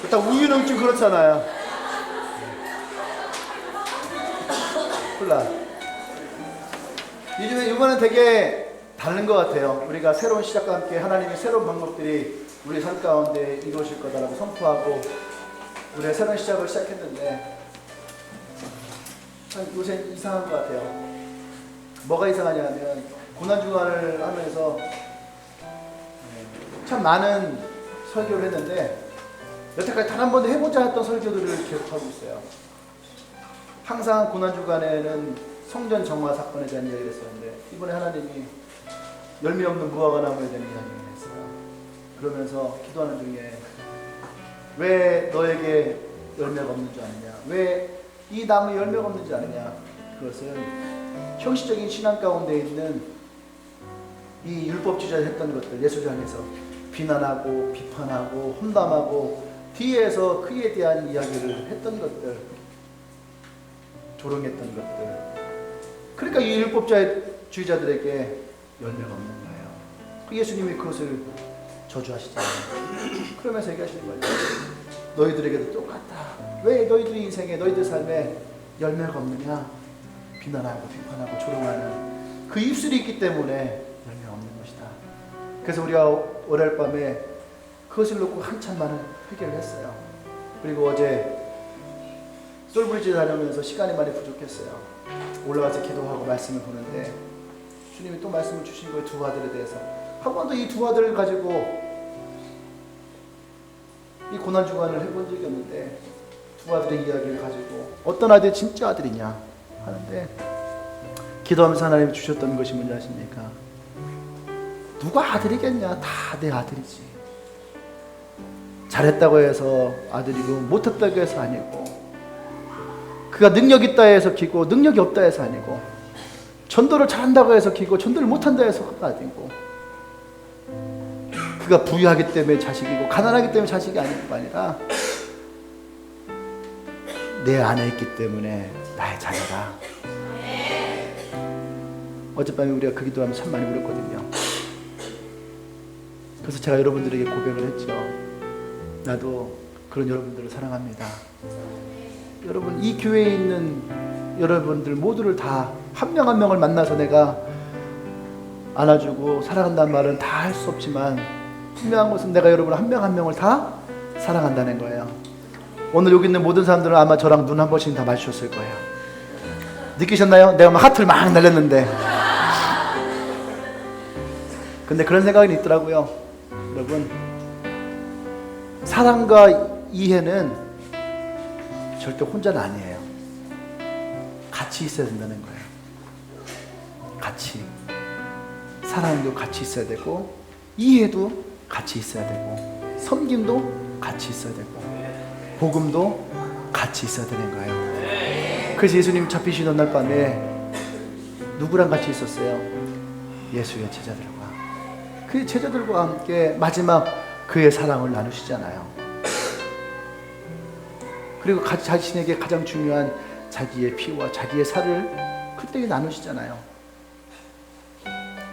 일단 우유는 좀 그렇잖아요. 콜라. 이번엔 되게 다른 것 같아요. 우리가 새로운 시작과 함께 하나님의 새로운 방법들이 우리 삶 가운데 이루어질 거다라고 선포하고 우리가 새로운 시작을 시작했는데 참 요새 이상한 것 같아요. 뭐가 이상하냐면 고난주간을 하면서 참 많은 설교를 했는데 여태까지 단 한 번도 해보지 않았던 설교들을 계속하고 있어요. 항상 고난주간에는 성전 정화 사건에 대한 이야기를 했었는데 이번에 하나님이 열매 없는 무화과 나무에 대한 이야기를 했어요. 그러면서 기도하는 중에 왜 너에게 열매가 없는 줄 아느냐, 왜 이 나무에 열매가 없는 줄 아느냐, 그것은 형식적인 신앙 가운데 있는 이 율법주의자가 했던 것들, 예수장에서 비난하고 비판하고 험담하고 뒤에서 그에 대한 이야기를 했던 것들, 조롱했던 것들, 그러니까 이 율법주의자들에게 열매가 없는 거예요. 예수님이 그것을 저주하시잖아요. 그러면서 얘기하시는 거예요. 너희들에게도 똑같다. 왜 너희들의 인생에, 너희들 삶에 열매가 없느냐? 비난하고 비판하고 조롱하는 그 입술이 있기 때문에 열매가 없는 것이다. 그래서 우리가 월요일 밤에 그것을 놓고 한참 많은 회개를 했어요. 그리고 어제 솔브리지 다녀오면서 시간이 많이 부족했어요. 올라가서 기도하고 말씀을 보는데 주님이 또 말씀을 주신 거예요. 두 아들에 대해서. 한 번도 이 두 아들을 가지고 이 고난주간을 해본 적이 없는데 두 아들의 이야기를 가지고 어떤 아들이 진짜 아들이냐 하는데 기도하면서 하나님이 주셨던 것이 뭔지 아십니까? 누가 아들이겠냐? 다 내 아들이지. 잘했다고 해서 아들이고 못했다고 해서 아니고, 그가 능력 있다 해서 기고 능력이 없다 해서 아니고, 전도를 잘한다고 해서 기고 전도를 못한다 해서 아니고, 그가 부유하기 때문에 자식이고 가난하기 때문에 자식이 아니라 내 안에 있기 때문에 나의 자녀다. 어젯밤에 우리가 그 기도하면서 참 많이 울었거든요. 그래서 제가 여러분들에게 고백을 했죠. 나도 그런 여러분들을 사랑합니다. 여러분, 이 교회에 있는 여러분들 모두를 다 한 명 한 명을 만나서 내가 안아주고 사랑한다는 말은 다 할 수 없지만 분명한 것은 내가 여러분 한 명 한 명을 다 사랑한다는 거예요. 오늘 여기 있는 모든 사람들은 아마 저랑 눈 한 번씩 다 마주쳤을 거예요. 느끼셨나요? 내가 막 하트를 막 날렸는데. 근데 그런 생각이 있더라고요. 여러분, 사랑과 이해는 절대 혼자는 아니에요. 같이 있어야 된다는 거예요. 같이. 사랑도 같이 있어야 되고, 이해도 같이 있어야 되고, 섬김도 같이 있어야 되고, 복음도 같이 있어야 되는 거예요. 그래서 예수님 잡히시던 날 밤에 누구랑 같이 있었어요? 예수의 제자들과. 그 제자들과 함께 마지막 그의 사랑을 나누시잖아요. 그리고 자신에게 가장 중요한 자기의 피와 자기의 살을 그때 나누시잖아요.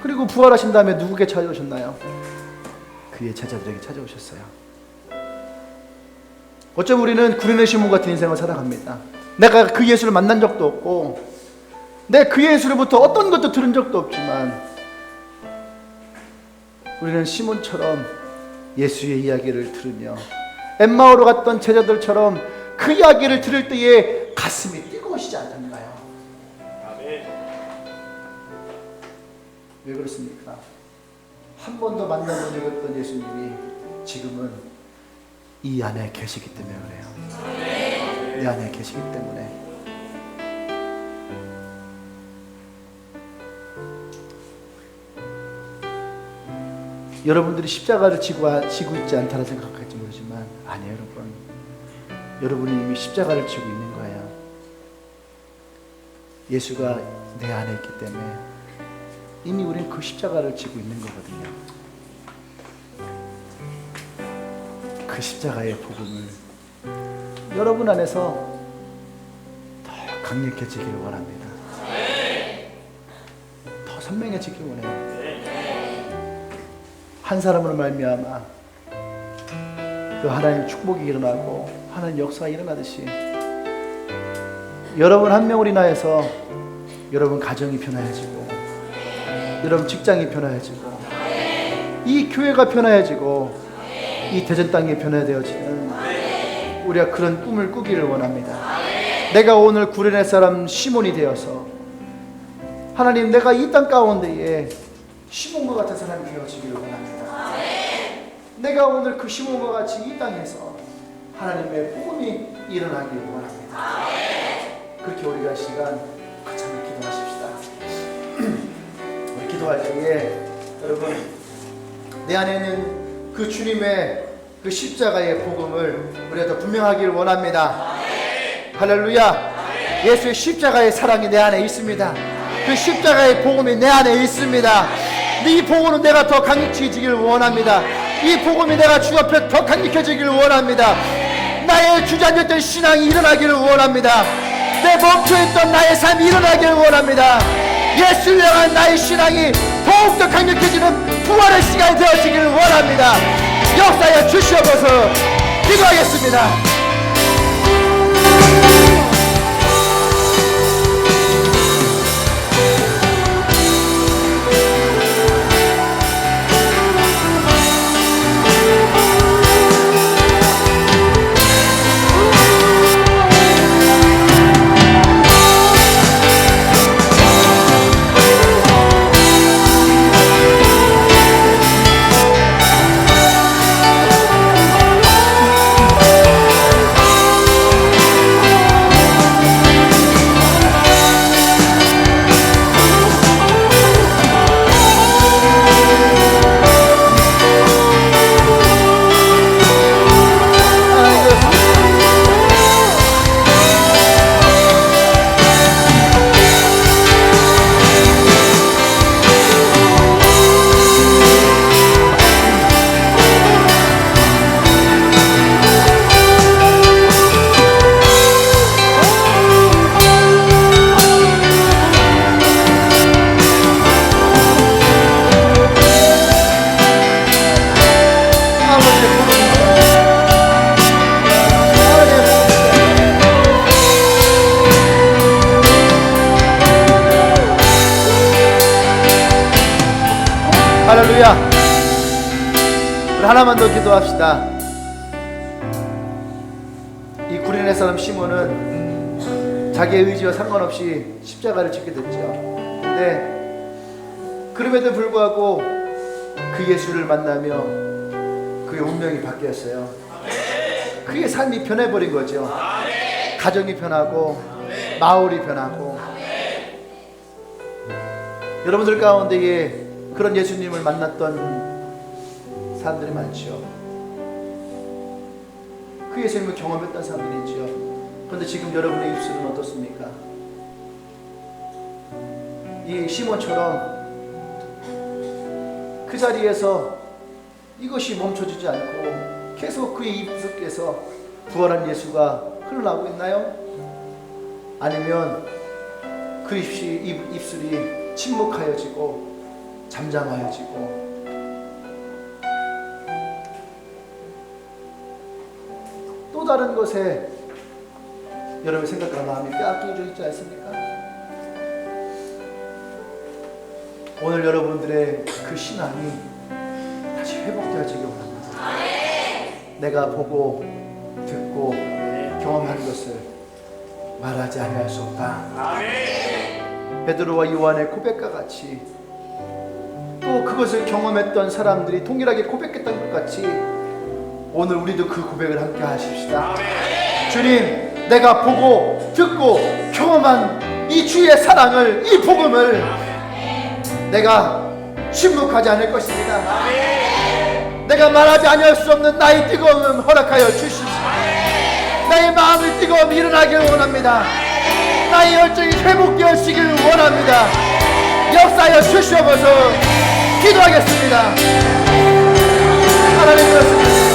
그리고 부활하신 다음에 누구에게 찾아오셨나요? 그의 제자들에게 찾아오셨어요. 어쩌면 우리는 구레네 시몬 같은 인생을 살아갑니다. 내가 그 예수를 만난 적도 없고 내 그 예수로부터 어떤 것도 들은 적도 없지만 우리는 시몬처럼 예수의 이야기를 들으며 엠마오로 갔던 제자들처럼 그 이야기를 들을 때에 가슴이 뜨거우시지 않던가요? 아멘. 왜 그렇습니까? 한 번도 만나본 적이 없던 예수님이 지금은 이 안에 계시기 때문에 그래요. 내 안에 계시기 때문에. 여러분들이 십자가를 지고 있지 않다고 생각할지 모르지만 아니에요, 여러분. 여러분이 이미 십자가를 지고 있는 거예요. 예수가 내 안에 있기 때문에 이미 우리는 그 십자가를 지고 있는 거거든요. 그 십자가의 복음을 여러분 안에서 더 강력해지기를 원합니다. 더 선명해지기를 원해요. 한 사람으로 말미암아 그 하나님의 축복이 일어나고 하나님의 역사가 일어나듯이 여러분 한 명을 인하여서 여러분 가정이 변화해지고 여러분 직장이 변화해지고 이 교회가 변화해지고 이 대전 땅이 변화되어지는 우리가 그런 꿈을 꾸기를 원합니다. 내가 오늘 구레네 사람 시몬이 되어서 하나님 내가 이 땅 가운데에 시몬과 같은 사람이 되어지기를 원합니다. 내가 오늘 그 시몬과 같이 이 땅에서 하나님의 복음이 일어나기를 원합니다. 그렇게 우리가 시간 한참을 기도하십시다. 우리 기도할 때에 여러분 내 안에는 그 주님의 그 십자가의 복음을 우리가 더 분명하기를 원합니다. 할렐루야. 예수의 십자가의 사랑이 내 안에 있습니다. 그 십자가의 복음이 내 안에 있습니다. 이 복음은 내가 더 강력해지기를 원합니다. 이 복음이 내가 주 앞에 더 강력해지기를 원합니다. 나의 주저앉았던 신앙이 일어나기를 원합니다. 내 멈춰있던 나의 삶이 일어나기를 원합니다. 예수를 향한 나의 신앙이 더욱더 강력해지는 부활의 시간이 되어지기를 원합니다. 역사에 주시옵소서. 기도하겠습니다. 할렐루야. 우리 하나만 더 기도합시다. 이 구레네 사람 시몬은 자기의 의지와 상관없이 십자가를 짓게 됐죠. 근데 그럼에도 불구하고 그 예수를 만나며 그의 운명이 바뀌었어요. 그의 삶이 변해버린 거죠. 가정이 변하고 마을이 변하고. 여러분들 가운데에 그런 예수님을 만났던 사람들이 많죠. 그 예수님을 경험했던 사람들이 있죠. 그런데 지금 여러분의 입술은 어떻습니까? 이 시몬처럼 그 자리에서 이것이 멈춰지지 않고 계속 그의 입속에서 부활한 예수가 흘러나오고 있나요? 아니면 그 입술이 침묵하여지고 잠잠하여지고 또 다른 것에 여러분 생각하는 마음이 빼앗겨져 있지 않습니까? 오늘 여러분들의 그 신앙이 다시 회복되어지기 원합니다. 내가 보고 듣고 경험한 것을 말하지 아니할 수 없다. 베드로와 요한의 고백과 같이 또 그것을 경험했던 사람들이 동일하게 고백했던 것 같이 오늘 우리도 그 고백을 함께 하십시다. 주님, 내가 보고 듣고 경험한 이 주의 사랑을, 이 복음을 내가 침묵하지 않을 것입니다. 내가 말하지 않을 수 없는 나의 뜨거움을 허락하여 주시옵소서. 나의 마음의 뜨거움이 일어나기를 원합니다. 나의 열정이 회복되어지기를 원합니다. 역사하여 주시옵소서. 기도하겠습니다. 하나님 그렇습니다.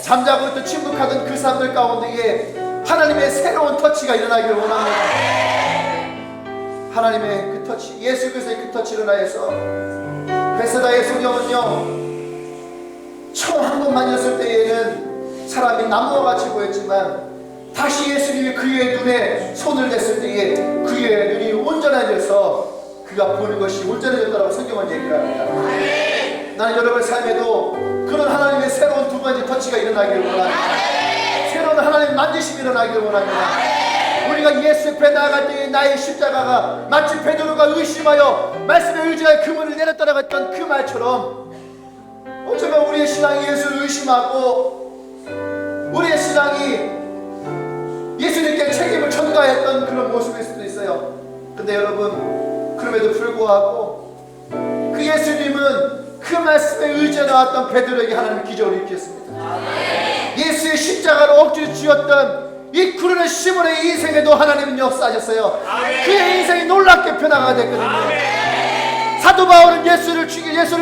잠자고 또 침묵하던 그 사람들 가운데에 하나님의 새로운 터치가 일어나기를 원합니다. 하나님의 그 터치, 예수 그리스도의 그 터치 일어나서 베세다의 소경은요, 처음 한 번 만졌을 때에는 사람이 나무와 같이 보였지만 다시 예수님이 그의 눈에 손을 댔을 때에 그의 눈이 온전해져서 그가 보는 것이 온전해졌다고 성경은 얘기를 합니다. 나는 여러분의 삶에도 그런 하나님의 새로운 두 번째 터치가 일어나기를 원합니다. 새로운 하나님의 만지심이 일어나기를 원합니다. 우리가 예수 옆에 나아갈 때 나의 십자가가 마치 베드로가 의심하여 말씀에 의지하여 그물을 내렸다라고 했던 그 말처럼 어쩌면 우리의 신앙이 예수를 의심하고 우리의 신앙이 예수님께 책임을 전가했던 그런 모습일 수도 있어요. 근데 여러분, 그럼에도 불구하고 그 예수님은 그 말씀에 의지해 나왔던 베드로에게 하나님 기적을 일으켰습니다. 예수의 십자가로 억지로 쥐었던 이 구르는 시몬의 인생에도 하나님은 역사하셨어요. 그의 인생이 놀랍게 변화가 됐거든요. 사도 바울은 예수를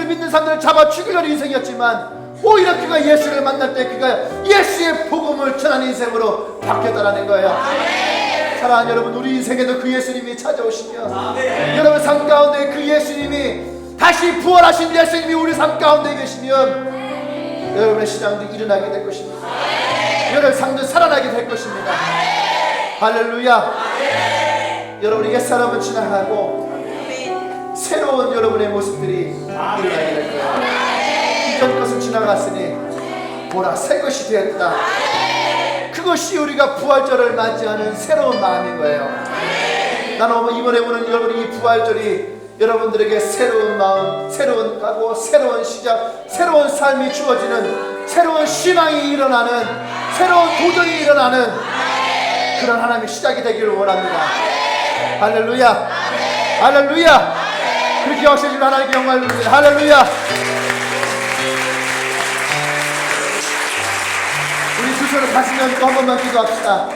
믿는 사람들을 잡아 죽이려는 인생이었지만 오히려 그가 예수를 만날 때 그가 예수의 복음을 전하는 인생으로 바뀌었다는 거예요. 사랑하는 여러분, 우리 인생에도 그 예수님이 찾아오시면 여러분 삶 가운데 그 예수님이 다시 부활하신 예수님이 우리 삶 가운데 계시면 여러분의 신앙도 일어나게 될 것입니다. 여러분의 삶도 살아나게 될 것입니다. 할렐루야. 여러분의 옛사람은 지나가고 새로운 여러분의 모습들이 일어나게 될 거예요. 이전 것은 지나갔으니 보라 새 것이 되었다. 그것이 우리가 부활절을 맞이하는 새로운 마음인 거예요. 나는 이번에 오는 여러분의 이 부활절이 여러분들에게 새로운 마음, 새로운 각오, 새로운 시작, 새로운 삶이 주어지는, 새로운 신앙이 일어나는, 새로운 도전이 일어나는 그런 하나님의 시작이 되기를 원합니다. 할렐루야. 할렐루야. 그렇게 역사해주는 하나님께 영광을 드립니다. 할렐루야. 우리 두 손을 가슴에 얹고 한 번만 기도합시다.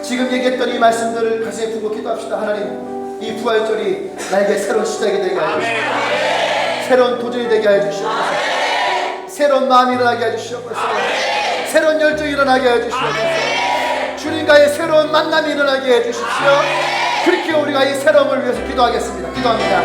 지금 얘기했던 이 말씀들을 가슴에 품고 기도합시다. 하나님, 이 부활절이 나에게 새로운 시작이 되게 해주시옵소서. 새로운 도전이 되게 해주시옵소서. 새로운 마음이 일어나게 해주시옵소서. 새로운 열정이 일어나게 해주시옵소서. 주님과의 새로운 만남이 일어나게 해주십시오. 그렇게 우리가 이 새로움을 위해서 기도하겠습니다. 기도합니다.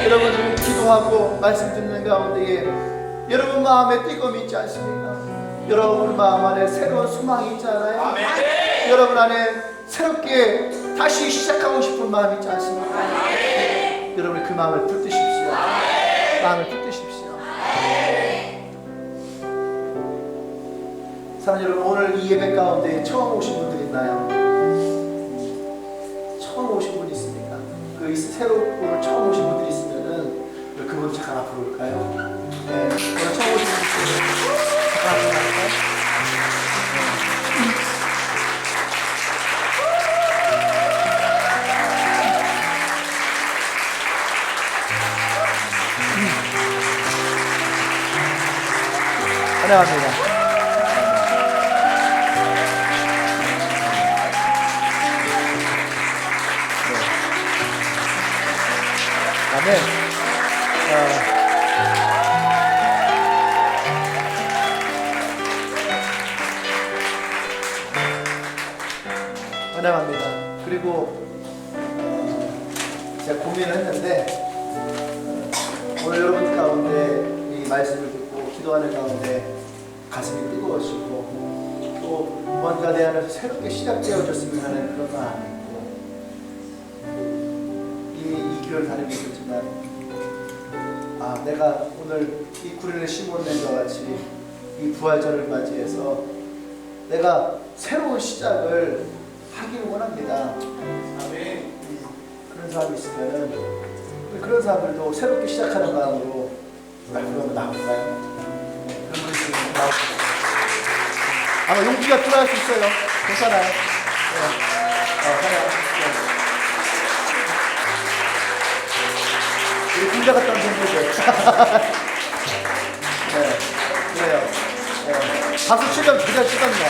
여러분 기도하고 말씀 듣는 가운데에 여러분 마음에 뜨거움이 있지 않습니까? 여러분 마음 안에 새로운 소망이 있잖아요. 아멘. 여러분 안에 새롭게 다시 시작하고 싶은 마음이 있지 않습니까? 아멘. 여러분 그 마음을 붙드십시오. 아멘. 마음을 붙드십시오. 사랑하는 여러분, 오늘 이 예배 가운데 처음 오신 분들 있나요? 처음 오신 분이 있습니까? 그 새로 처음 오신 분들이 있으면은 그분 잠깐 앞으로 올까요? 네, 오늘 처음 오신 분들 잠깐 앞으로 갈까요? 환영합니다. 아멘. 환영합니다. 그리고 제가 고민을 했는데 오늘 여러분 가운데 이 말씀을 듣고 기도하는 가운데 가슴이 뜨거워지고 또 뭔가 내 안에서 새롭게 시작되어졌으면 하는 그런 마음이 있고 이미 이 길을 다니고 있지만 내가 오늘 이 구린의 시몬과 같이 이 부활절을 맞이해서 내가 새로운 시작을 하기를 원합니다. 아멘. 그런 사람이 있으면은 그런 사람들도 새롭게 시작하는 마음으로 앞으로 한번 나올까요? 그런 분이 있으면 나올까요? 아마 용기가 필요할 수 있어요. 괜찮아요. 우리 군대 갔다 온 분들이죠. 네, 그래요. 네. 박수 치면 그냥 치던가.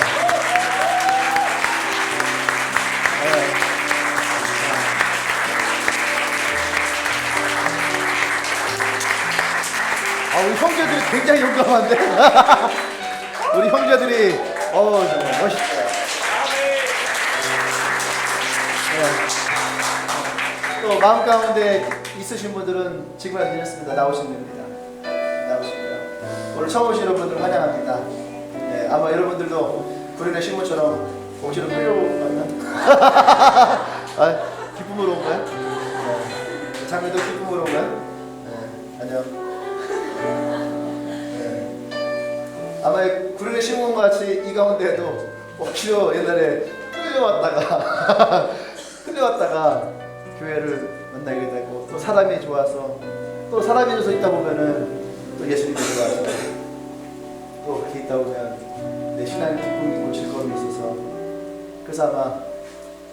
우리 형제들이 굉장히 용감한데? 우리 형제들이, 정말 멋있어요. 네. 또 마음 가운데 있으신 분들은 지금 알려드렸습니다. 나오시면 됩니다. 나오시고요. 오늘 처음 오신 여러분들 환영합니다. 네, 아마 여러분들도 구린의 시몬처럼 공시로 끌려왔나? 기쁨으로 온 거야? 네. 장미도 기쁨으로 온 거야? 네, 안녕. 네. 아마 구린의 시몬과 같이 이 가운데에도 억지로 옛날에 끌려왔다가 교회를 만나게 되고 또 사람이 좋아서 또 사람이 좋아서 있다 보면은 또 예수님이 좋아서 또 그렇게 있다 보면 내 신앙의 기쁨이 있고 즐거움이 있어서 그래서 아마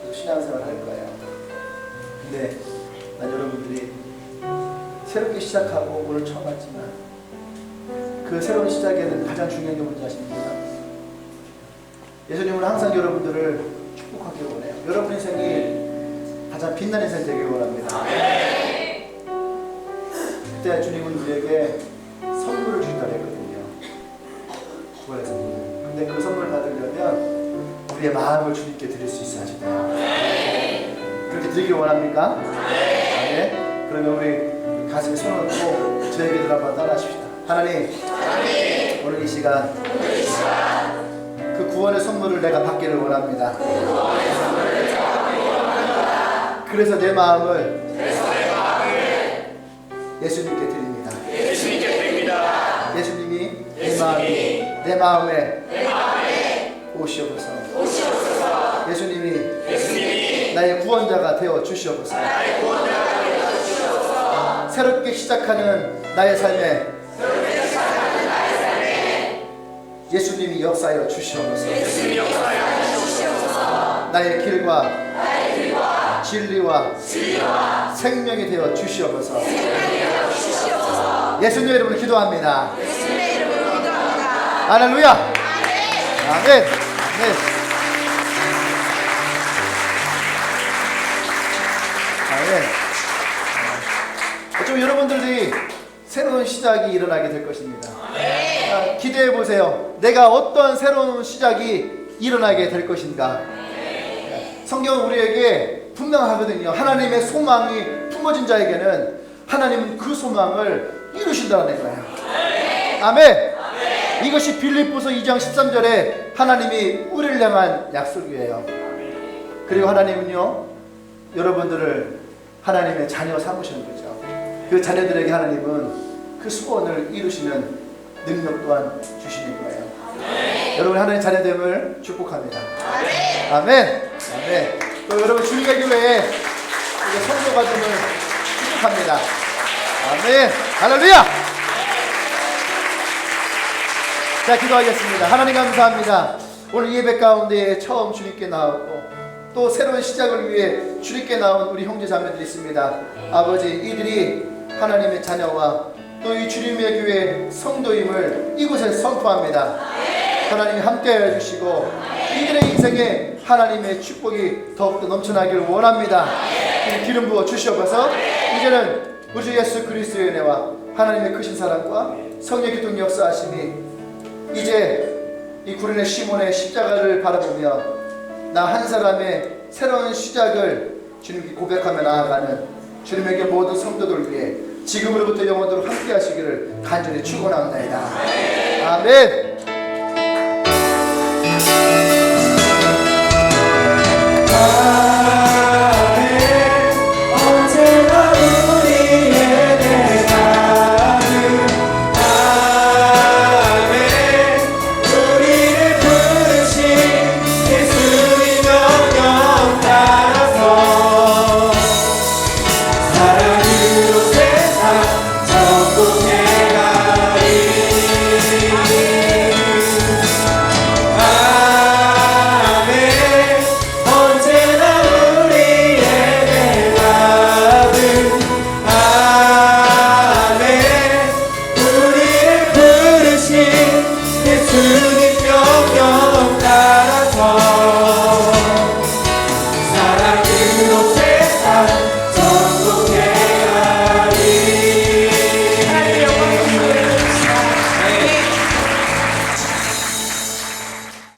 또 신앙생활을 할 거예요. 근데 난 여러분들이 새롭게 시작하고 오늘 처음 왔지만 그 새로운 시작에는 가장 중요한 게 뭔지 아십니까? 예수님은 항상 여러분들을 축복하기 원해요. 여러분 인생이 가장 빛나는 인생 되길 원합니다. 그때 주님은 우리에게 선물을 주신다고 했거든요. 구원의 선물. 근데 그 선물을 받으려면 우리의 마음을 주님께 드릴 수 있어야지 돼요. 그렇게 드리길 원합니까? 네. 그러면 우리 가슴에 손을 얹고 저의 기도를 한번 따라하십시다. 하나님, 오늘 이 시간 그 구원의 선물을 내가 받기를 원합니다. 그래서 내 마음을 예수님께 드립니다. 예수님이 내 마음에 오시옵소서. 예수님이 나의 구원자가 되어 주시옵소서. 새롭게 시작하는 나의 삶에 예수님이 역사하여 주시옵소서. 나의 길과 진리와 생명이 되어 주시옵소서. 예수님의 이름으로 기도합니다. 할렐루야. 아멘. 아멘. 아멘. 좀 여러분들이 새로운 시작이 일어나게 될 것입니다. 기대해 보세요. 내가 어떤 새로운 시작이 일어나게 될 것인가. 성경은 우리에게 분명하거든요. 하나님의 소망이 품어진 자에게는 하나님은 그 소망을 이루신다는 거예요. 아멘. 이것이 빌립보서 2장 13절에 하나님이 우리를 향한 약속이에요. 그리고 하나님은요, 여러분들을 하나님의 자녀 삼으시는 거죠. 그 자녀들에게 하나님은 그 소원을 이루시는 능력 또한 주시는 거예요. 여러분 하나님 자녀됨을 축복합니다. 아멘. 아멘. 또 여러분 주님의 교회에 성도 가슴을 축복합니다. 아멘. 할렐루야. 자, 기도하겠습니다. 하나님 감사합니다. 오늘 예배 가운데 처음 주님께 나오고 또 새로운 시작을 위해 주님께 나온 우리 형제 자매들이 있습니다. 아버지, 이들이 하나님의 자녀와 또 이 주님의 교회 성도임을 이곳에 선포합니다. 하나님이 함께해 주시고 이들의 인생에 하나님의 축복이 더욱더 넘쳐나기를 원합니다. 기름 부어 주시옵소서. 이제는 우리 주 예수 그리스도의 은혜와 하나님의 크신 사랑과 성령의 기둥 역사하심이 이제 이 구레네 시몬의 십자가를 바라보며 나 한 사람의 새로운 시작을 주님께 고백하며 나아가는 주님에게 모든 성도들 위해 지금으로부터 영원토록 함께 하시기를 간절히 축원합니다. 아멘. 예수님 영영